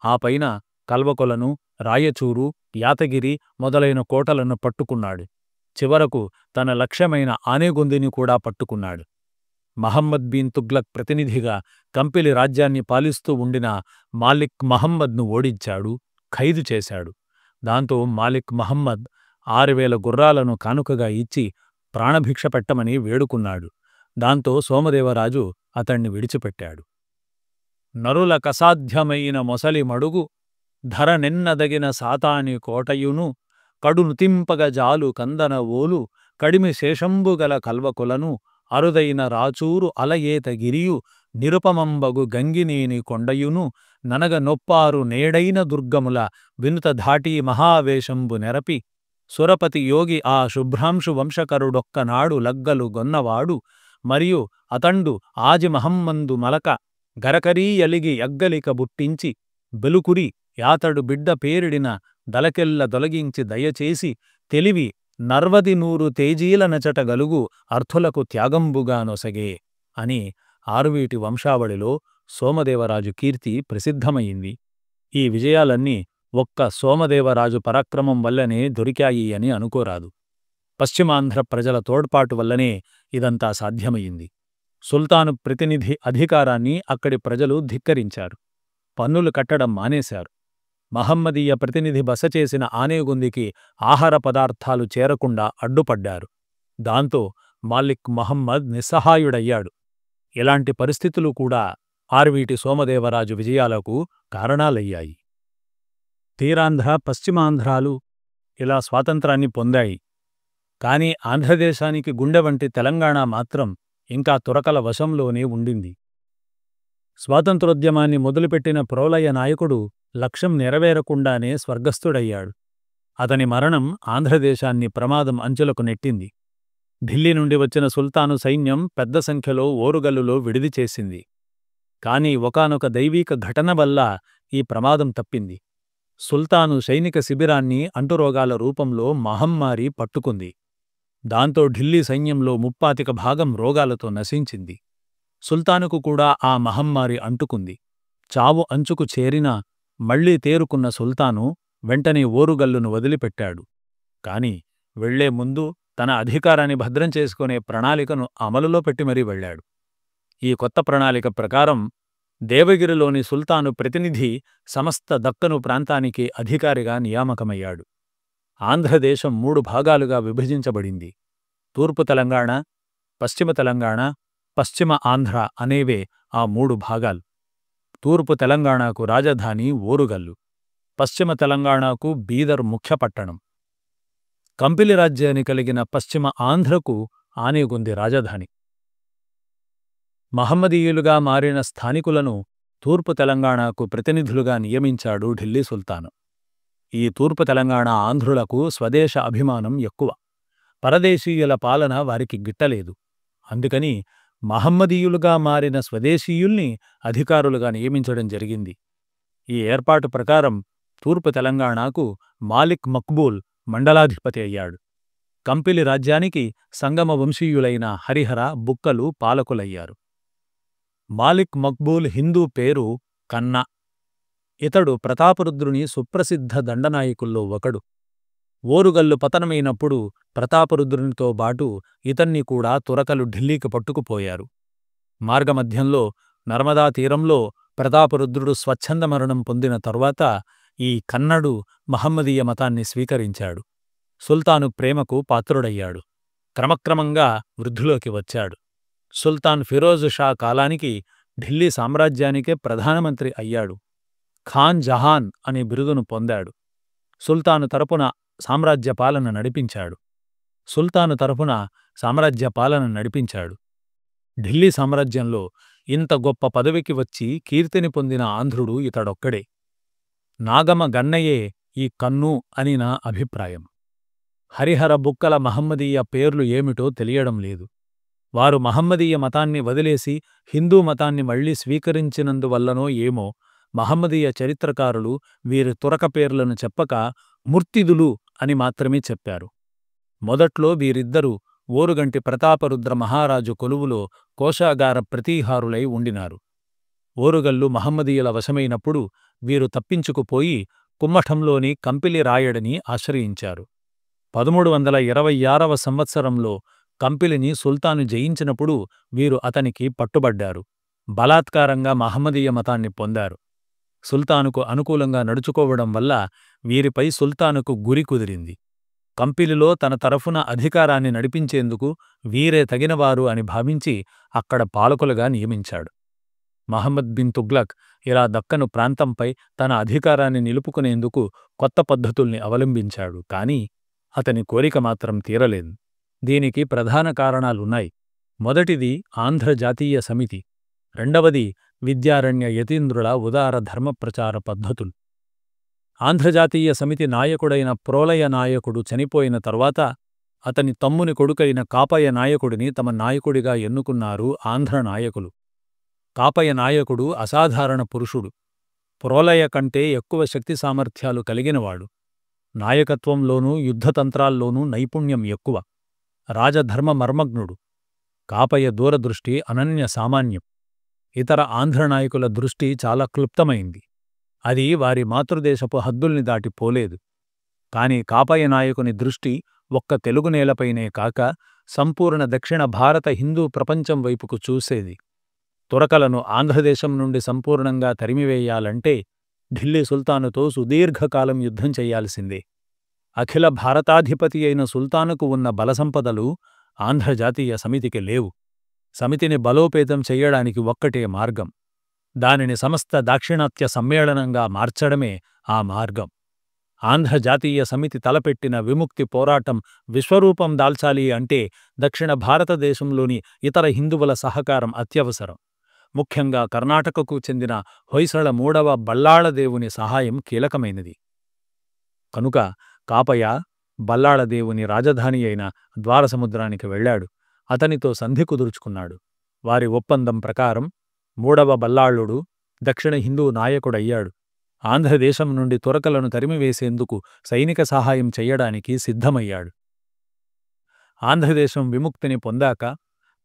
ఆ పైన కల్వకొలను, రాయచూరు, యాతగిరి మొదలైన కోటలను పట్టుకున్నాడు. చివరకు తన లక్ష్యమైన ఆనేగొందిని కూడా పట్టుకున్నాడు. మహమ్మద్ బిన్ తుగ్లక్ ప్రతినిధిగా కంపిలి రాజ్యాన్ని పాలిస్తూ ఉండిన మాలిక్ మహమ్మద్ను ఓడించాడు, ఖైదు చేశాడు. దాంతో మాలిక్ మహమ్మద్ 6000 గుర్రాలను కానుకగా ఇచ్చి ప్రాణభిక్ష పెట్టమని వేడుకున్నాడు. దాంతో సోమదేవరాజు అతణ్ణి విడిచిపెట్టాడు. నరుల కసాధ్యమైన మొసలి మడుగు ధరనెన్నదగిన సాతాని కోటయును కడునుతింపగ జాలు కందన ఓలు కడిమి శేషంబుగల కల్వకులను అరుదైన రాచూరు అలయేత గిరియు నిరుపమంబగు గంగినేని కొండయును ననగ నొప్పారు నేడైన దుర్గముల వినుత ధాటీ మహావేశంబు నెరపి సురపతి యోగి ఆ శుభ్రాంశు వంశకరుడొక్కనాడు లగ్గలు గొన్నవాడు మరియు అతండు ఆజి మహమ్మందు మలక గరకరీయలిగి యగ్గలిక బుట్టించి బెలుకురి యాతడు బిడ్డ పేరిడిన దలకెల్ల దొలగించి దయచేసి తెలివి నర్వది 100 తేజీల నచట గలుగు అర్థులకు త్యాగంబుగా నొసగే అని ఆరువీటి వంశావళిలో సోమదేవరాజు కీర్తి ప్రసిద్ధమయింది. ఈ విజయాలన్నీ ఒక్క సోమదేవరాజు పరాక్రమం వల్లనే దొరికాయి అని అనుకోరాదు. పశ్చిమాంధ్ర ప్రజల తోడ్పాటు వల్లనే ఇదంతా సాధ్యమయింది. సుల్తాను ప్రతినిధి అధికారాన్ని అక్కడి ప్రజలు ధిక్కరించారు. పన్నులు కట్టడం మానేశారు. మహమ్మదీయ ప్రతినిధి బస చేసిన ఆనేగొందికి ఆహార పదార్థాలు చేరకుండా అడ్డుపడ్డారు. దాంతో మాలిక్ మహమ్మద్ నిస్సహాయుడయ్యాడు. ఇలాంటి పరిస్థితులు కూడా ఆర్వీటి సోమదేవరాజు విజయాలకు కారణాలయ్యాయి. తీరాంధ్ర, పశ్చిమాంధ్రాలు ఇలా స్వాతంత్రాన్ని పొందాయి. కాని ఆంధ్రదేశానికి గుండె వంటి తెలంగాణ మాత్రం ఇంకా తురకల వశంలోనే ఉండింది. స్వాతంత్రోద్యమాన్ని మొదలుపెట్టిన ప్రోలయ నాయకుడు లక్ష్యం నెరవేరకుండానే స్వర్గస్థుడయ్యాడు. అతని మరణం ఆంధ్రదేశాన్ని ప్రమాదం అంచులకు నెట్టింది. ఢిల్లీ నుండి వచ్చిన సుల్తాను సైన్యం పెద్ద సంఖ్యలో ఓరుగల్లులో విడిది చేసింది. కాని ఒకానొక దైవీక ఘటన వల్ల ఈ ప్రమాదం తప్పింది. సుల్తాను సైనిక శిబిరాన్ని అంటురోగాల రూపంలో మహమ్మారి పట్టుకుంది. దాంతో ఢిల్లీ సైన్యంలో 35% రోగాలతో నశించింది. సుల్తానుకు కూడా ఆ మహమ్మారి అంటుకుంది. చావు అంచుకు చేరినా మళ్లీ తేరుకున్న సుల్తాను వెంటనే ఓరుగల్లును వదిలిపెట్టాడు. కాని వెళ్లే ముందు తన అధికారాన్ని భద్రం చేసుకునే ప్రణాళికను అమలులో పెట్టి మరీ వెళ్లాడు. ఈ కొత్త ప్రణాళిక ప్రకారం దేవగిరిలోని సుల్తాను ప్రతినిధి సమస్త దక్కను ప్రాంతానికి అధికారిగా నియామకమయ్యాడు. ఆంధ్రదేశం 3 భాగాలుగా విభజించబడింది. తూర్పు తెలంగాణ, పశ్చిమ తెలంగాణ, పశ్చిమ ఆంధ్ర అనేవే ఆ 3 భాగాలు. తూర్పు తెలంగాణకు రాజధాని ఓరుగల్లు, పశ్చిమ తెలంగాణకు బీదర్ ముఖ్య పట్టణం. కంపిలి రాజ్యాన్ని కలిగిన పశ్చిమ ఆంధ్రకు ఆనేగొంది రాజధాని. మహమ్మదీయులుగా మారిన స్థానికులను తూర్పు తెలంగాణకు ప్రతినిధులుగా నియమించాడు ఢిల్లీ సుల్తాను. ఈ తూర్పు తెలంగాణ ఆంధ్రులకు స్వదేశ అభిమానం ఎక్కువ. పరదేశీయుల పాలన వారికి గిట్టలేదు. అందుకని మహమ్మదీయులుగా మారిన స్వదేశీయుల్ని అధికారులుగా నియమించడం జరిగింది. ఈ ఏర్పాటు ప్రకారం తూర్పు తెలంగాణకు మాలిక్ మక్బూల్ మండలాధిపతి అయ్యాడు. కంపిలి రాజ్యానికి సంగమ వంశీయులైన హరిహర, బుక్కలు పాలకులయ్యారు. మాలిక్ మక్బూల్ హిందూ పేరు కన్నా. ఇతడు ప్రతాపరుద్రుని సుప్రసిద్ధ దండనాయకుల్లో ఒకడు. ఓరుగల్లు పతనమైనప్పుడు ప్రతాపరుద్రునితో బాటు ఇతన్ని కూడా తురకలు ఢిల్లీకి పట్టుకుపోయారు. మార్గమధ్యంలో నర్మదా తీరంలో ప్రతాపరుద్రుడు స్వచ్ఛంద మరణం పొందిన తరువాత ఈ కన్నడు మహమ్మదీయ మతాన్ని స్వీకరించాడు. సుల్తాను ప్రేమకు పాత్రుడయ్యాడు. క్రమక్రమంగా వృద్ధిలోకి వచ్చాడు. సుల్తాన్ ఫిరోజు షా కాలానికి ఢిల్లీ సామ్రాజ్యానికే ప్రధానమంత్రి అయ్యాడు. ఖాన్ జహాన్ అనే బిరుదును పొందాడు. సుల్తాను తరపున సామ్రాజ్య పాలన నడిపించాడు. ఢిల్లీ సామ్రాజ్యంలో ఇంత గొప్ప పదవికి వచ్చి కీర్తిని పొందిన ఆంధ్రుడు ఇతడొక్కడే. నాగమ గన్నయే ఈ కన్ను అని నా అభిప్రాయం. హరిహర బుక్కల మహమ్మదీయ పేర్లు ఏమిటో తెలియడం లేదు. వారు మహమ్మదీయ మతాన్ని వదిలేసి హిందూ మతాన్ని మళ్లీ స్వీకరించినందువల్లనో ఏమో మహమ్మదీయ చరిత్రకారులు వీరి తురక పేర్లను చెప్పక ముర్తిదులు అని మాత్రమే చెప్పారు. మొదట్లో వీరిద్దరూ ఓరుగంటి ప్రతాపరుద్ర మహారాజు కొలువులో కోశాగార ప్రతీహారులై ఉండినారు. ఓరుగల్లు మహమ్మదీయుల వశమైనప్పుడు వీరు తప్పించుకుపోయి కుమ్మఠంలోని కంపిలి రాయడిని ఆశ్రయించారు. 1326వ సంవత్సరంలో కంపిలిని సుల్తాను జయించినప్పుడు వీరు అతనికి పట్టుబడ్డారు. బలాత్కారంగా మహమ్మదీయ మతాన్ని పొందారు. సుల్తానుకు అనుకూలంగా నడుచుకోవడం వల్ల వీరిపై సుల్తానుకు గురి కుదిరింది. కంపిలిలో తన తరఫున అధికారాన్ని నడిపించేందుకు వీరే తగినవారు అని భావించి అక్కడ పాలకులుగా నియమించాడు. మహమ్మద్ బిన్ తుగ్లక్ ఇలా దక్కను ప్రాంతంపై తన అధికారాన్ని నిలుపుకునేందుకు కొత్త పద్ధతుల్ని అవలంబించాడు. కాని అతని కోరిక మాత్రం తీరలేదు. దీనికి ప్రధాన కారణాలున్నాయి. మొదటిది ఆంధ్ర జాతీయ సమితి, రెండవది విద్యారణ్య యతీంద్రుల ఉదార ధర్మప్రచార పద్ధతులు. ఆంధ్రజాతీయ సమితి నాయకుడైన ప్రోలయ నాయకుడు చనిపోయిన తర్వాత అతని తమ్ముని కొడుకైన కాపయ నాయకుడిని తమ నాయకుడిగా ఎన్నుకున్నారు ఆంధ్ర నాయకులు. కాపయ నాయకుడు అసాధారణ పురుషుడు. ప్రోలయ కంటే ఎక్కువ శక్తి సామర్థ్యాలు కలిగినవాడు. నాయకత్వంలోనూ యుద్ధతంత్రాల్లోనూ నైపుణ్యం ఎక్కువ. రాజధర్మ మర్మజ్ఞుడు. కాపయ దూరదృష్టి అనన్య సామాన్యం. ఇతర ఆంధ్ర నాయకుల దృష్టి చాలా క్లుప్తమైంది. అది వారి మాతృదేశపు హద్దుల్ని దాటిపోలేదు. కాని కాపయ నాయకుని దృష్టి ఒక్క తెలుగు నేలపైనే కాక సంపూర్ణ దక్షిణ భారత హిందూ ప్రపంచం వైపుకు చూసేది. తురకలను ఆంధ్రదేశం నుండి సంపూర్ణంగా తరిమివేయాలంటే ఢిల్లీ సుల్తానుతో సుదీర్ఘకాలం యుద్ధం చెయ్యాల్సిందే. అఖిల భారతాధిపతి అయిన సుల్తానుకు ఉన్న బలసంపదలు ఆంధ్రజాతీయ సమితికి లేవు. సమితిని బలోపేతం చెయ్యడానికి ఒక్కటే మార్గం. దానిని సమస్త దాక్షిణాత్య సమ్మేళనంగా మార్చడమే ఆ మార్గం. ఆంధ్రజాతీయ సమితి తలపెట్టిన విముక్తి పోరాటం విశ్వరూపం దాల్చాలి అంటే దక్షిణ భారతదేశంలోని ఇతర హిందువుల సహకారం అత్యవసరం. ముఖ్యంగా కర్ణాటకకు చెందిన హొయసళ మూడవ బల్లాళదేవుని సహాయం కీలకమైనది. కనుక కాపయ బల్లాళదేవుని రాజధాని అయిన ద్వారసముద్రానికి వెళ్లాడు. అతనితో సంధి కుదుర్చుకున్నాడు. వారి ఒప్పందం ప్రకారం మూడవ బల్లాళుడు దక్షిణ హిందూ నాయకుడయ్యాడు. ఆంధ్రదేశం నుండి తురకలను తరిమివేసేందుకు సైనిక సహాయం చెయ్యడానికి సిద్ధమయ్యాడు. ఆంధ్రదేశం విముక్తిని పొందాక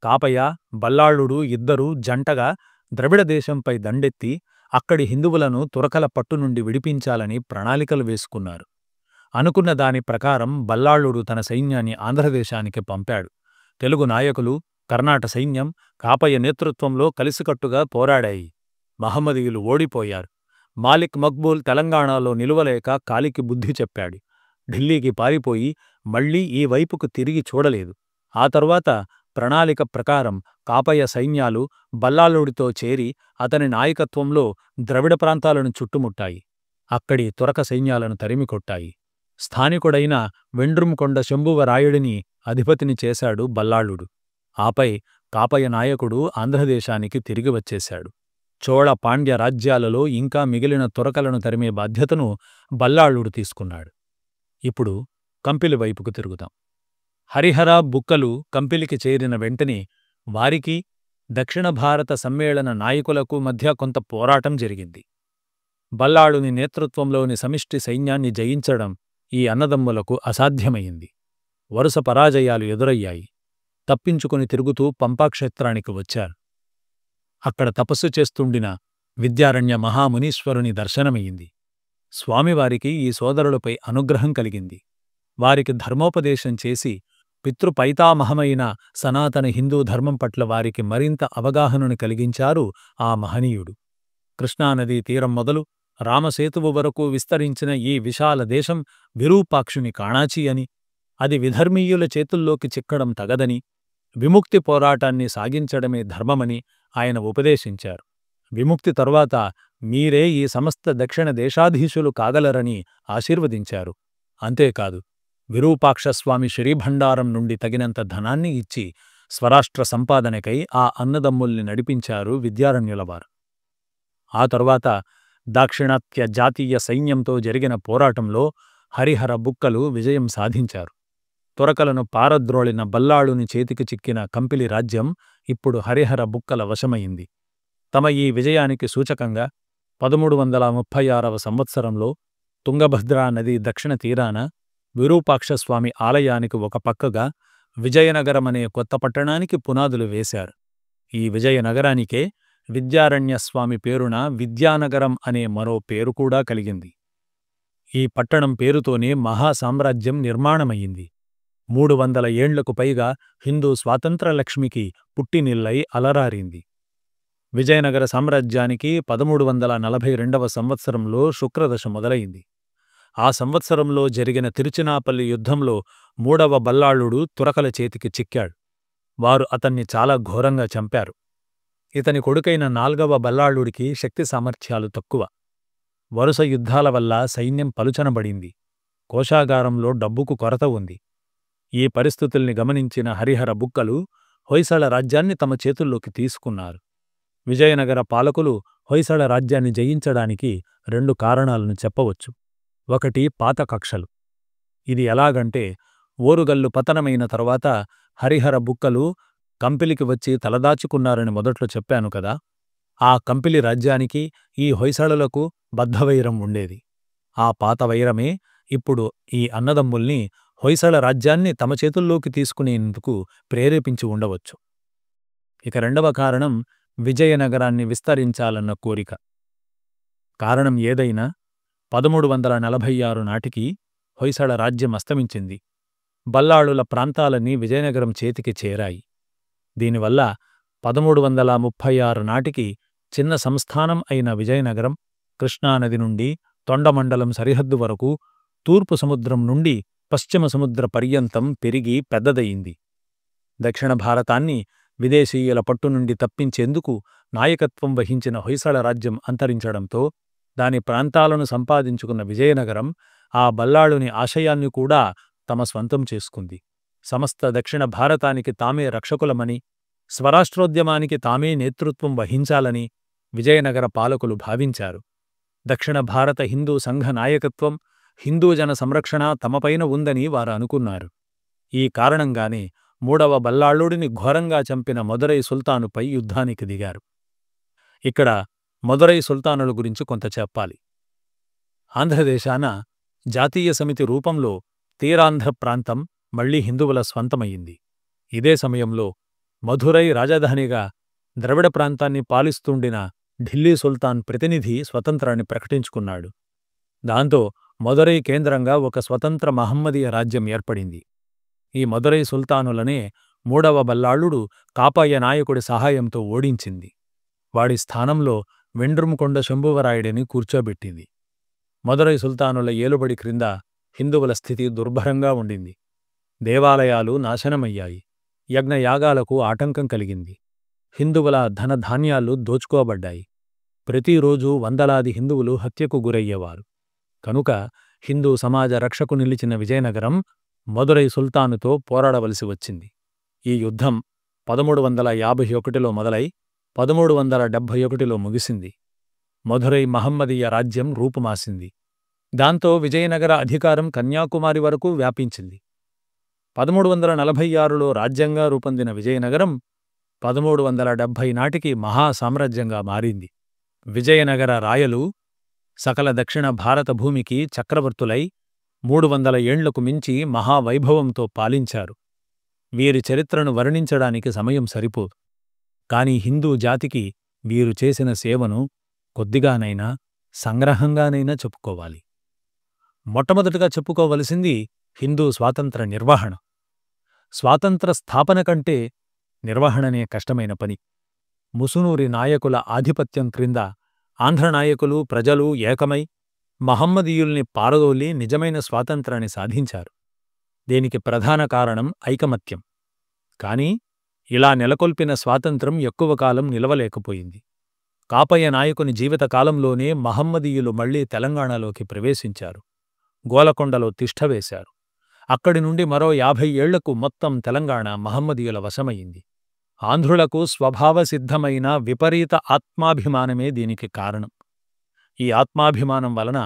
కాపయ బల్లాళుడు ఇద్దరూ జంటగా ద్రవిడదేశంపై దండెత్తి అక్కడి హిందువులను తురకల పట్టు నుండి విడిపించాలని ప్రణాళికలు వేసుకున్నారు. అనుకున్న దాని ప్రకారం బల్లాళుడు తన సైన్యాన్ని ఆంధ్రదేశానికి పంపాడు. తెలుగు నాయకులు, కర్ణాట సైన్యం కాపయ నేతృత్వంలో కలిసికట్టుగా పోరాడాయి. మహమ్మదీయులు ఓడిపోయారు. మాలిక్ మక్బూల్ తెలంగాణలో నిలువలేక కాలికి బుద్ధి చెప్పాడు. ఢిల్లీకి పారిపోయి మళ్లీ ఈ వైపుకు తిరిగి చూడలేదు. ఆ తరువాత ప్రణాళిక ప్రకారం కాపయ సైన్యాలు బల్లాళుడితో చేరి అతని నాయకత్వంలో ద్రవిడ ప్రాంతాలను చుట్టుముట్టాయి. అక్కడి తురక సైన్యాలను తరిమికొట్టాయి. స్థానికుడైన వెండ్రుంకొండ శంభువరాయుడిని అధిపతిని చేశాడు బల్లాళుడు. ఆపై కాపయ నాయకుడు ఆంధ్రదేశానికి తిరిగి వచ్చేశాడు. చోళ పాండ్య రాజ్యాలలో ఇంకా మిగిలిన తురకలను తరిమే బాధ్యతను బల్లాళుడు తీసుకున్నాడు. ఇప్పుడు కంపిలి వైపుకు తిరుగుతాం. హరిహర బుక్కలు కంపిలికి చేరిన వెంటనే వారికి దక్షిణ భారత సమ్మేళన నాయకులకు మధ్య కొంత పోరాటం జరిగింది. బల్లాళుని నేతృత్వంలోని సమిష్టి సైన్యాన్ని జయించడం ఈ అన్నదమ్ములకు అసాధ్యమైంది. వరుస పరాజయాలు ఎదురయ్యాయి. తప్పించుకుని తిరుగుతూ పంపాక్షేత్రానికి వచ్చారు. అక్కడ తపస్సు చేస్తుండిన విద్యారణ్య మహామునీశ్వరుని దర్శనమయ్యింది. స్వామివారికి ఈ సోదరులపై అనుగ్రహం కలిగింది. వారికి ధర్మోపదేశం చేసి పితృపైతామహమైన సనాతన హిందూ ధర్మం పట్ల వారికి మరింత అవగాహనను కలిగించారు ఆ మహనీయుడు. కృష్ణానదీ తీరం మొదలు రామసేతువు వరకు విస్తరించిన ఈ విశాల దేశం విరూపాక్షుని కాణాచి అని, అది విధర్మీయుల చేతుల్లోకి చిక్కడం తగదని, విముక్తి పోరాటాన్ని సాగించడమే ధర్మమని ఆయన ఉపదేశించారు. విముక్తి తరువాత మీరే ఈ సమస్త దక్షిణ దేశాధీశులు కాగలరని ఆశీర్వదించారు. అంతేకాదు, విరూపాక్షస్వామి శ్రీభండారం నుండి తగినంత ధనాన్ని ఇచ్చి స్వరాష్ట్ర సంపాదనకై ఆ అన్నదమ్ముల్ని నడిపించారు విద్యారణ్యులవారు. ఆ తరువాత దాక్షిణాత్య జాతీయ సైన్యంతో జరిగిన పోరాటంలో హరిహర బుక్కలు విజయం సాధించారు. తురకలను పారద్రోళిన బల్లాళుని చేతికి చిక్కిన కంపిలి రాజ్యం ఇప్పుడు హరిహర బుక్కల వశమైంది. తమ ఈ విజయానికి సూచకంగా 1336వ సంవత్సరంలో తుంగభద్రా నది దక్షిణ తీరాన విరూపాక్షస్వామి ఆలయానికి ఒక పక్కగా విజయనగరమనే కొత్త పట్టణానికి పునాదులు వేశారు. ఈ విజయనగరానికే విద్యారణ్యస్వామి పేరున విద్యానగరం అనే మరో పేరు కూడా కలిగింది. ఈ పట్టణం పేరుతోనే మహాసామ్రాజ్యం నిర్మాణమయ్యింది. 300 ఏండ్లకు పైగా హిందూ స్వాతంత్రలక్ష్మికి పుట్టినిల్లై అలరారింది. విజయనగర సామ్రాజ్యానికి 1342వ సంవత్సరంలో శుక్రదశ మొదలైంది. ఆ సంవత్సరంలో జరిగిన తిరుచినాపల్లి యుద్ధంలో 3వ బల్లాళుడు తురకల చేతికి చిక్కాడు. వారు అతన్ని చాలా ఘోరంగా చంపారు. ఇతని కొడుకైన 4వ బల్లాళుడికి శక్తి సామర్థ్యాలు తక్కువ. వరుస యుద్ధాల వల్ల సైన్యం పలుచనబడింది. కోశాగారంలో డబ్బుకు కొరత ఉంది. ఈ పరిస్థితుల్ని గమనించిన హరిహర బుక్కలు హొయసళ రాజ్యాన్ని తమ చేతుల్లోకి తీసుకున్నారు. విజయనగర పాలకులు హొయసళ రాజ్యాన్ని జయించడానికి 2 కారణాలను చెప్పవచ్చు. ఒకటి, పాత కక్షలు. ఇది ఎలాగంటే, ఓరుగల్లు పతనమైన తరువాత హరిహర బుక్కలు కంపిలికి వచ్చి తలదాచుకున్నారని మొదట్లో చెప్పాను కదా. ఆ కంపిలి రాజ్యానికి ఈ హొయసళలకు బద్ధవైరం ఉండేది. ఆ పాత వైరమే ఇప్పుడు ఈ అన్నదమ్ముల్ని హొయసళ రాజ్యాన్ని తమ చేతుల్లోకి తీసుకునేందుకు ప్రేరేపించి ఉండవచ్చు. ఇక 2వ కారణం విజయనగరాన్ని విస్తరించాలన్న కోరిక. కారణం ఏదైనా 1346 నాటికి హొయసళ రాజ్యం అస్తమించింది. బల్లాళుల ప్రాంతాలన్నీ విజయనగరం చేతికి చేరాయి. దీనివల్ల 1336 నాటికి చిన్న సంస్థానం అయిన విజయనగరం కృష్ణానది నుండి తొండమండలం సరిహద్దు వరకు, తూర్పు సముద్రం నుండి పశ్చిమ సముద్ర పర్యంతం పెరిగి పెద్దదయింది. దక్షిణ భారతాన్ని విదేశీయుల పట్టు నుండి తప్పించేందుకు నాయకత్వం వహించిన హొయసళ రాజ్యం అంతరించడంతో దాని ప్రాంతాలను సంపాదించుకున్న విజయనగరం ఆ బల్లాళుని ఆశయాన్ని కూడా తమ స్వంతం చేసుకుంది. సమస్త దక్షిణ భారతానికి తామే రక్షకులమని, స్వరాష్ట్రోద్యమానికి తామే నేతృత్వం వహించాలని విజయనగర పాలకులు భావించారు. దక్షిణ భారత హిందూ సంఘ నాయకత్వం, హిందూజన సంరక్షణ తమపైన ఉందని వారు అనుకున్నారు. ఈ కారణంగానే 3వ బల్లాళుడిని ఘోరంగా చంపిన మదురై సుల్తానుపై యుద్ధానికి దిగారు. ఇక్కడ మదురై సుల్తానుల గురించి కొంత చెప్పాలి. ఆంధ్రదేశాన జాతీయ సమితి రూపంలో తీరాంధ్ర ప్రాంతం మళ్లీ హిందువుల స్వంతమయ్యింది. ఇదే సమయంలో మధురై రాజధానిగా ద్రవిడ ప్రాంతాన్ని పాలిస్తుండిన ఢిల్లీ సుల్తాన్ ప్రతినిధి స్వతంత్రాన్ని ప్రకటించుకున్నాడు. దాంతో మదురై కేంద్రంగా ఒక స్వతంత్ర మహమ్మదీయ రాజ్యం ఏర్పడింది. ఈ మదురై సుల్తానులనే 3వ బల్లాళుడు కాపాయ నాయకుడి సహాయంతో ఓడించింది. వాడి స్థానంలో వెండ్రుమకొండ శంభువరాయుడిని కూర్చోబెట్టింది. మదురై సుల్తానుల ఏలుబడి క్రింద హిందువుల స్థితి దుర్భరంగా ఉండింది. దేవాలయాలు నాశనమయ్యాయి. యజ్ఞయాగాలకు ఆటంకం కలిగింది. హిందువుల ధనధాన్యాలు దోచుకోబడ్డాయి. ప్రతిరోజూ వందలాది హిందువులు హత్యకు గురయ్యేవారు. కనుక హిందూ సమాజ రక్షకు నిలిచిన విజయనగరం మదురై సుల్తానుతో పోరాడవలసి వచ్చింది. ఈ యుద్ధం 1351లో మొదలై 1371లో ముగిసింది. మధురై మహమ్మదీయ రాజ్యం రూపుమాసింది. దాంతో విజయనగర అధికారం కన్యాకుమారి వరకు వ్యాపించింది. 1346లో రాజ్యంగా రూపొందిన విజయనగరం 1370 నాటికి మహాసామ్రాజ్యంగా మారింది. విజయనగర రాయలు సకల దక్షిణ భారత భూమికి చక్రవర్తులై 300 ఏండ్లకు మించి మహావైభవంతో పాలించారు. వీరి చరిత్రను వర్ణించడానికి సమయం సరిపోదు. కాని హిందూ జాతికి వీరు చేసిన సేవను కొద్దిగానైనా సంగ్రహంగానైనా చెప్పుకోవాలి. మొట్టమొదటగా చెప్పుకోవలసింది హిందూ స్వాతంత్ర నిర్వహణ. స్వాతంత్ర స్థాపన కంటే నిర్వహణనే కష్టమైన పని. ముసునూరి నాయకుల ఆధిపత్యం క్రింద ఆంధ్ర నాయకులు, ప్రజలు ఏకమై మహమ్మదీయుల్ని పారదోలి నిజమైన స్వాతంత్రాన్ని సాధించారు. దీనికి ప్రధాన కారణం ఐకమత్యం. కాని ఇలా నెలకొల్పిన స్వాతంత్రం ఎక్కువ కాలం నిలవలేకపోయింది. కాపయ్య నాయకుని జీవితకాలంలోనే మహమ్మదీయులు మళ్లీ తెలంగాణలోకి ప్రవేశించారు. గోలకొండలో తిష్టవేశారు. అక్కడి నుండి మరో 50 ఏళ్లకు మొత్తం తెలంగాణ మహమ్మదీయుల వశమయింది. ఆంధ్రులకు స్వభావసిద్ధమైన విపరీత ఆత్మాభిమానమే దీనికి కారణం. ఈ ఆత్మాభిమానం వలన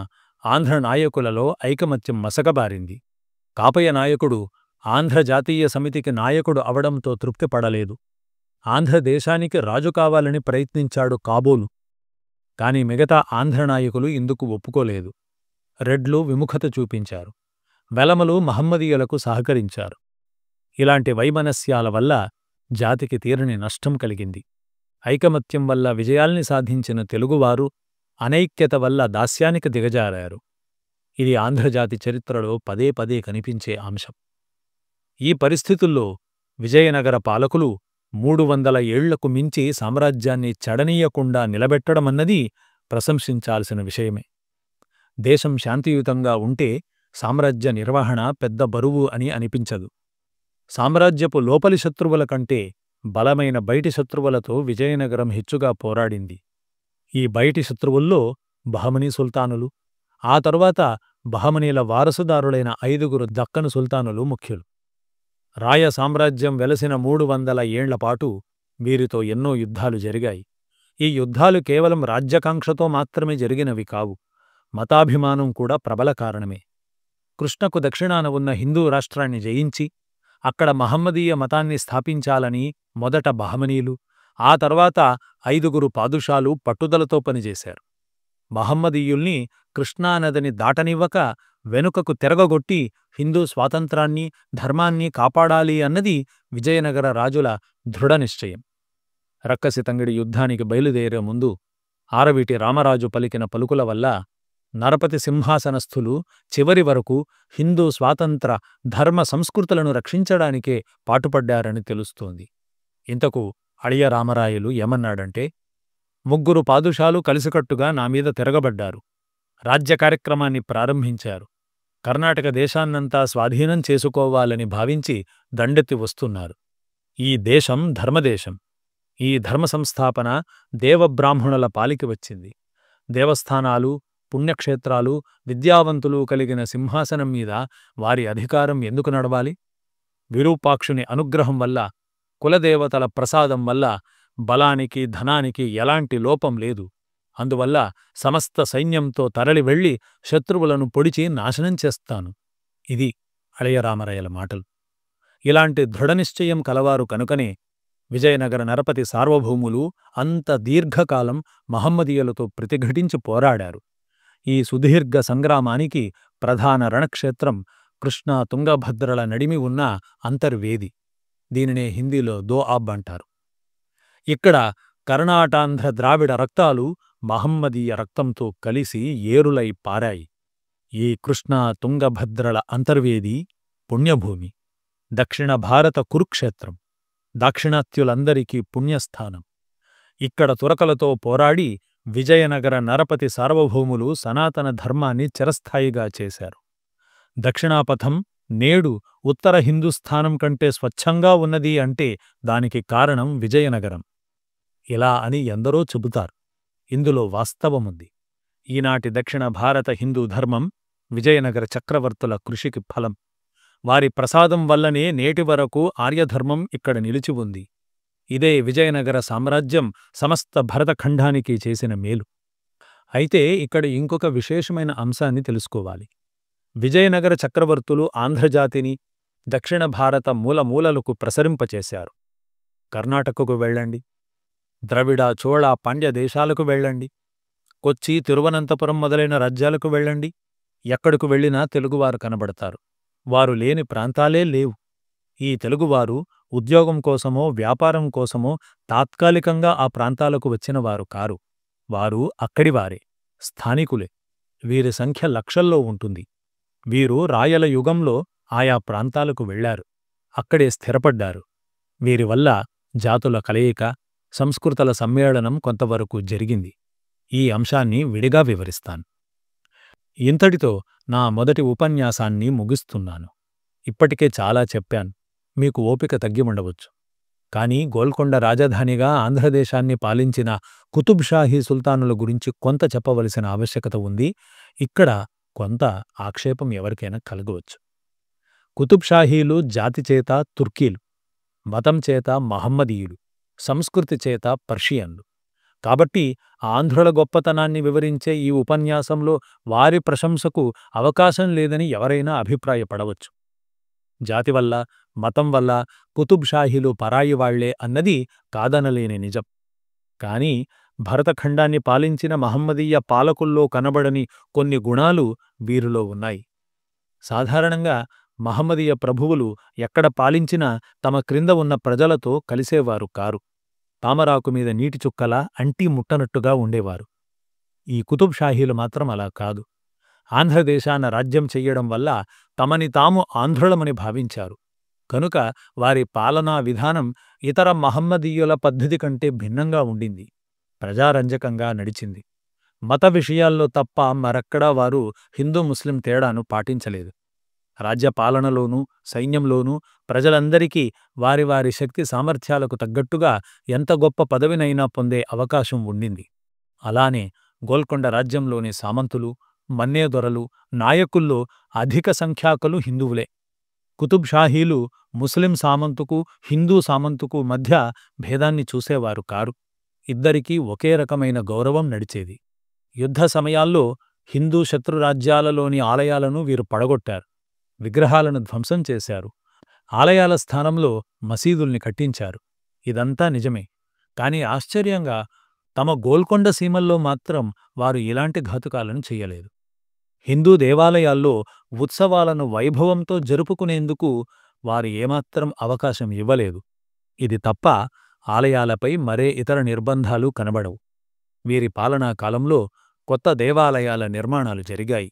ఆంధ్ర నాయకులలో ఐకమత్యం మసకబారింది. కాపయ్య నాయకుడు ఆంధ్ర జాతీయ సమితికి నాయకుడు అవడంతో తృప్తిపడలేదు. ఆంధ్రదేశానికి రాజు కావాలని ప్రయత్నించాడు కాబోలు. కాని మిగతా ఆంధ్ర నాయకులు ఇందుకు ఒప్పుకోలేదు. రెడ్లు విముఖత చూపించారు. వెలమలు మహమ్మదీయులకు సహకరించారు. ఇలాంటి వైమనస్యాల వల్ల జాతికి తీరని నష్టం కలిగింది. ఐకమత్యం వల్ల విజయాల్ని సాధించిన తెలుగువారు అనైక్యత వల్ల దాస్యానికి దిగజారారు. ఇది ఆంధ్రజాతి చరిత్రలో పదే పదే కనిపించే అంశం. ఈ పరిస్థితుల్లో విజయనగర పాలకులు 300 ఏళ్లకు మించి సామ్రాజ్యాన్ని చెడనీయకుండా నిలబెట్టడమన్నది ప్రశంసించాల్సిన విషయమే. దేశం శాంతియుతంగా ఉంటే సామ్రాజ్య నిర్వహణ పెద్ద బరువు అని అనిపించదు. సామ్రాజ్యపు లోపలి శత్రువుల కంటే బలమైన బయటి శత్రువులతో విజయనగరం హెచ్చుగా పోరాడింది. ఈ బయటి శత్రువుల్లో బహమనీ సుల్తానులు, ఆ తరువాత బహమనీల వారసుదారులైన 5 దక్కను సుల్తానులు ముఖ్యులు. రాయ సామ్రాజ్యం వెలసిన 300 ఏళ్లపాటు వీరితో ఎన్నో యుద్ధాలు జరిగాయి. ఈ యుద్ధాలు కేవలం రాజ్యకాంక్షతో మాత్రమే జరిగినవి కావు. మతాభిమానం కూడా ప్రబల కారణమే. కృష్ణకు దక్షిణాన ఉన్న హిందూ రాష్ట్రాన్ని జయించి అక్కడ మహమ్మదీయ మతాన్ని స్థాపించాలని మొదట బహమనీలు, ఆ తర్వాత 5 పాదుషాలు పట్టుదలతో పనిచేశారు. మహమ్మదీయుల్ని కృష్ణానదిని దాటనివ్వక వెనుకకు తిరగగొట్టి హిందూ స్వాతంత్రాన్ని, ధర్మాన్ని కాపాడాలి అన్నది విజయనగర రాజుల దృఢనిశ్చయం. రక్కసితంగిడి యుద్ధానికి బయలుదేరే ముందు ఆరవీటి రామరాజు పలికిన పలుకుల వల్ల నరపతి సింహాసనస్థులు చివరి వరకు హిందూ స్వాతంత్ర ధర్మ సంస్కృతులను రక్షించడానికే పాటుపడ్డారని తెలుస్తోంది. ఇంతకు అళియ రామరాయలు ఏమన్నాడంటే, 3 పాదుషాలు కలిసికట్టుగా నామీద తిరగబడ్డారు. రాజ్య కార్యక్రమాన్ని ప్రారంభించారు. కర్ణాటక దేశాన్నంతా స్వాధీనం చేసుకోవాలని భావించి దండెత్తి వస్తున్నారు. ఈ దేశం ధర్మదేశం. ఈ ధర్మ సంస్థాపన దేవబ్రాహ్మణుల పాలికి వచ్చింది. దేవస్థానాలు, పుణ్యక్షేత్రాలు, విద్యావంతులు కలిగిన సింహాసనం మీద వారి అధికారం ఎందుకు నడవాలి? విరూపాక్షుని అనుగ్రహం వల్ల, కులదేవతల ప్రసాదం వల్ల బలానికి, ధనానికి ఎలాంటి లోపం లేదు. అందువల్ల సమస్త సైన్యంతో తరలి వెళ్లి శత్రువులను పొడిచి నాశనం చేస్తాను. ఇది అళయరామరాయల మాటలు. ఇలాంటి దృఢనిశ్చయం కలవారు కనుకనే విజయనగర నరపతి సార్వభౌములు అంత దీర్ఘకాలం మహమ్మదీయులతో ప్రతిఘటించి పోరాడారు. ఈ సుదీర్ఘ సంగ్రామానికి ప్రధాన రణక్షేత్రం కృష్ణా తుంగభద్రల నడిమి ఉన్న అంతర్వేది. దీనినే హిందీలో దోఆబ్ అంటారు. ఇక్కడ కర్ణాటాంధ్ర ద్రావిడ రక్తాలు మహమ్మదీయ రక్తంతో కలిసి ఏరులై పారాయి. ఈ కృష్ణా తుంగభద్రల అంతర్వేది పుణ్యభూమి, దక్షిణ భారత కురుక్షేత్రం, దాక్షిణాత్యులందరికీ పుణ్యస్థానం. ఇక్కడ తురకలతో పోరాడి విజయనగర నరపతి సార్వభౌములు సనాతన ధర్మాన్ని చిరస్థాయిగా చేశారు. దక్షిణాపథం నేడు ఉత్తర హిందూస్థానం కంటే స్వచ్ఛంగా ఉన్నది అంటే దానికి కారణం విజయనగరం. ఇలా అని ఎందరో చెబుతారు. ఇందులో వాస్తవముంది. ఈనాటి దక్షిణ భారత హిందూ ధర్మం విజయనగర చక్రవర్తుల కృషికి ఫలం. వారి ప్రసాదం వల్లనే నేటి వరకు ఆర్యధర్మం ఇక్కడ నిలిచి ఉంది. ఇదే విజయనగర సామ్రాజ్యం సమస్త భరతఖండానికి చేసిన మేలు. అయితే ఇక్కడ ఇంకొక విశేషమైన అంశాన్ని తెలుసుకోవాలి. విజయనగర చక్రవర్తులు ఆంధ్రజాతిని దక్షిణ భారత మూలమూలలకు ప్రసరింపచేశారు. కర్ణాటకకు వెళ్ళండి, ద్రవిడ, చోళ, పాండ్య దేశాలకు వెళ్ళండి, కొచ్చి, తిరువనంతపురం మొదలైన రాజ్యాలకు వెళ్ళండి. ఎక్కడకు వెళ్ళినా తెలుగువారు కనబడతారు. వారు లేని ప్రాంతాలే లేవు. ఈ తెలుగువారు ఉద్యోగం కోసమో వ్యాపారం కోసమో తాత్కాలికంగా ఆ ప్రాంతాలకు వచ్చినవారు కారు. వారు అక్కడివారే, స్థానికులే. వీరి సంఖ్య లక్షల్లో ఉంటుంది. వీరు రాయల యుగంలో ఆయా ప్రాంతాలకు వెళ్లారు. అక్కడే స్థిరపడ్డారు. వీరి వల్ల జాతుల కలయిక, సంస్కృతుల సమ్మేళనం కొంతవరకు జరిగింది. ఈ అంశాన్ని విడిగా వివరిస్తాను. ఇంతటితో నా మొదటి ఉపన్యాసాన్ని ముగిస్తున్నాను. ఇప్పటికే చాలా చెప్పాను. మీకు ఓపిక తగ్గి ఉండవచ్చు. కానీ గోల్కొండ రాజధానిగా ఆంధ్రదేశాన్ని పాలించిన కుతుబ్ షాహీ సుల్తానుల గురించి కొంత చెప్పవలసిన ఆవశ్యకత ఉంది. ఇక్కడ కొంత ఆక్షేపం ఎవరికైనా కలగవచ్చు. కుతుబ్ షాహీలు జాతి చేత తుర్కీలు, మతం చేత మహమ్మదీయులు, సంస్కృతి చేత పర్షియన్లు. కాబట్టి ఆంధ్రుల గొప్పతనాన్ని వివరించే ఈ ఉపన్యాసంలో వారి ప్రశంసకు అవకాశం లేదని ఎవరైనా అభిప్రాయపడవచ్చు. జాతి వల్ల, మతం వల్ల కుతుబ్ షాహీలు పరాయివాళ్లే అన్నది కాదనలేని నిజం. కాని భరతఖండాన్ని పాలించిన మహమ్మదీయ పాలకుల్లో కనబడని కొన్ని గుణాలు వీరిలో ఉన్నాయి. సాధారణంగా మహమ్మదీయ ప్రభువులు ఎక్కడ పాలించినా తమ క్రింద ఉన్న ప్రజలతో కలిసేవారు కారు. తామరాకు మీద నీటి చుక్కలా అంటీ ముట్టనట్టుగా ఉండేవారు. ఈ కుతుబ్ షాహీలు మాత్రం అలా కాదు. ఆంధ్రదేశాన రాజ్యం చెయ్యడం వల్ల తమని తాము ఆంధ్రులమని భావించారు. కనుక వారి పాలనా విధానం ఇతర మహమ్మదీయుల పద్ధతి కంటే భిన్నంగా ఉండింది. ప్రజారంజకంగా నడిచింది. మత విషయాల్లో తప్ప మరెక్కడా వారు హిందూ ముస్లిం తేడాను పాటించలేదు. రాజ్యపాలనలోనూ సైన్యంలోనూ ప్రజలందరికీ వారి వారి శక్తి సామర్థ్యాలకు తగ్గట్టుగా ఎంత గొప్ప పదవినైనా పొందే అవకాశం ఉండింది. అలానే గోల్కొండ రాజ్యంలోని సామంతులు, మన్నేదొరలు, నాయకుల్లో అధిక సంఖ్యాకులు హిందువులే. కుతుబ్ షాహీలు ముస్లిం సామంతుకు, హిందూ సామంతుకు మధ్య భేదాన్ని చూసేవారు కారు. ఇద్దరికీ ఒకే రకమైన గౌరవం నడిచేది. యుద్ధ సమయాల్లో హిందూ శత్రురాజ్యాలలోని ఆలయాలను వీరు పడగొట్టారు. విగ్రహాలను ధ్వంసం చేశారు. ఆలయాల స్థానంలో మసీదుల్ని కట్టించారు. ఇదంతా నిజమే. కాని ఆశ్చర్యంగా తమ గోల్కొండ సీమల్లో మాత్రం వారు ఇలాంటి ఘాతుకాలను చెయ్యలేదు. హిందూ దేవాలయాల్లో ఉత్సవాలను వైభవంతో జరుపుకునేందుకు వారు ఏమాత్రం అవకాశం ఇవ్వలేదు. ఇది తప్ప ఆలయాలపై మరే ఇతర నిర్బంధాలు కనబడవు. వీరి పాలనా కాలంలో కొత్త దేవాలయాల నిర్మాణాలు జరిగాయి.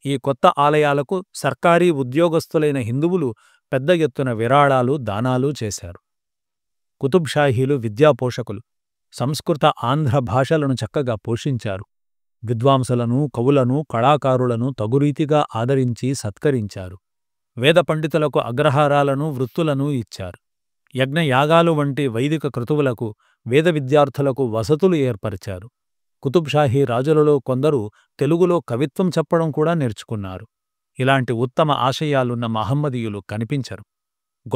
ఈ కొత్త ఆలయాలకు సర్కారీ ఉద్యోగస్తులైన హిందువులు పెద్ద ఎత్తున విరాళాలు, దానాలు చేశారు. కుతుబ్ షాహీలు విద్యాపోషకులు. సంస్కృత, ఆంధ్ర భాషలను చక్కగా పోషించారు. విద్వాంసులను, కవులను, కళాకారులను తగురీతిగా ఆదరించి సత్కరించారు. వేద పండితులకు అగ్రహారాలను, వృత్తులను ఇచ్చారు. యజ్ఞయాగాలు వంటి వైదిక క్రతువులకు, వేద విద్యార్థులకు వసతులు ఏర్పరిచారు. కుతుబ్ షాహీ రాజులలో కొందరు తెలుగులో కవిత్వం చెప్పడం కూడా నేర్చుకున్నారు. ఇలాంటి ఉత్తమ ఆశయాలున్న మహమ్మదీయులు కనిపించరు.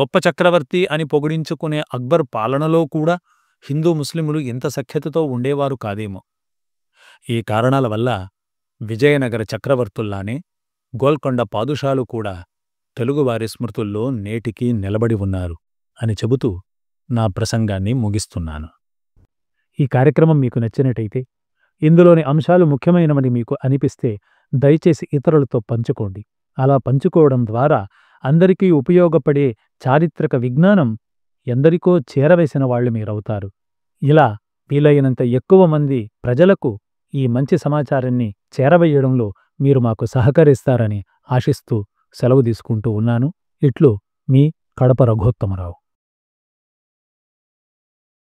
గొప్ప చక్రవర్తి అని పొగిడించుకునే అక్బర్ పాలనలో కూడా హిందూ ముస్లిములు ఇంత సఖ్యతతో ఉండేవారు కాదేమో. ఈ కారణాల వల్ల విజయనగర చక్రవర్తుల్లానే గోల్కొండ పాదుషాలు కూడా తెలుగువారి స్మృతుల్లో నేటికీ నిలబడి ఉన్నారు అని చెబుతూ నా ప్రసంగాన్ని ముగిస్తున్నాను. ఈ కార్యక్రమం మీకు నచ్చినట్టయితే, ఇందులోని అంశాలు ముఖ్యమైనవని మీకు అనిపిస్తే దయచేసి ఇతరులతో పంచుకోండి. అలా పంచుకోవడం ద్వారా అందరికీ ఉపయోగపడే చారిత్రక విజ్ఞానం ఎందరికో చేరవేసిన వాళ్ళు మీరవుతారు. ఇలా వీలైనంత ఎక్కువ మంది ప్రజలకు ఈ మంచి సమాచారాన్ని చేరవేయడంలో మీరు మాకు సహకరిస్తారని ఆశిస్తూ సెలవు తీసుకుంటూ ఉన్నాను. ఇట్లు మీ కడప రఘోత్తమరావు.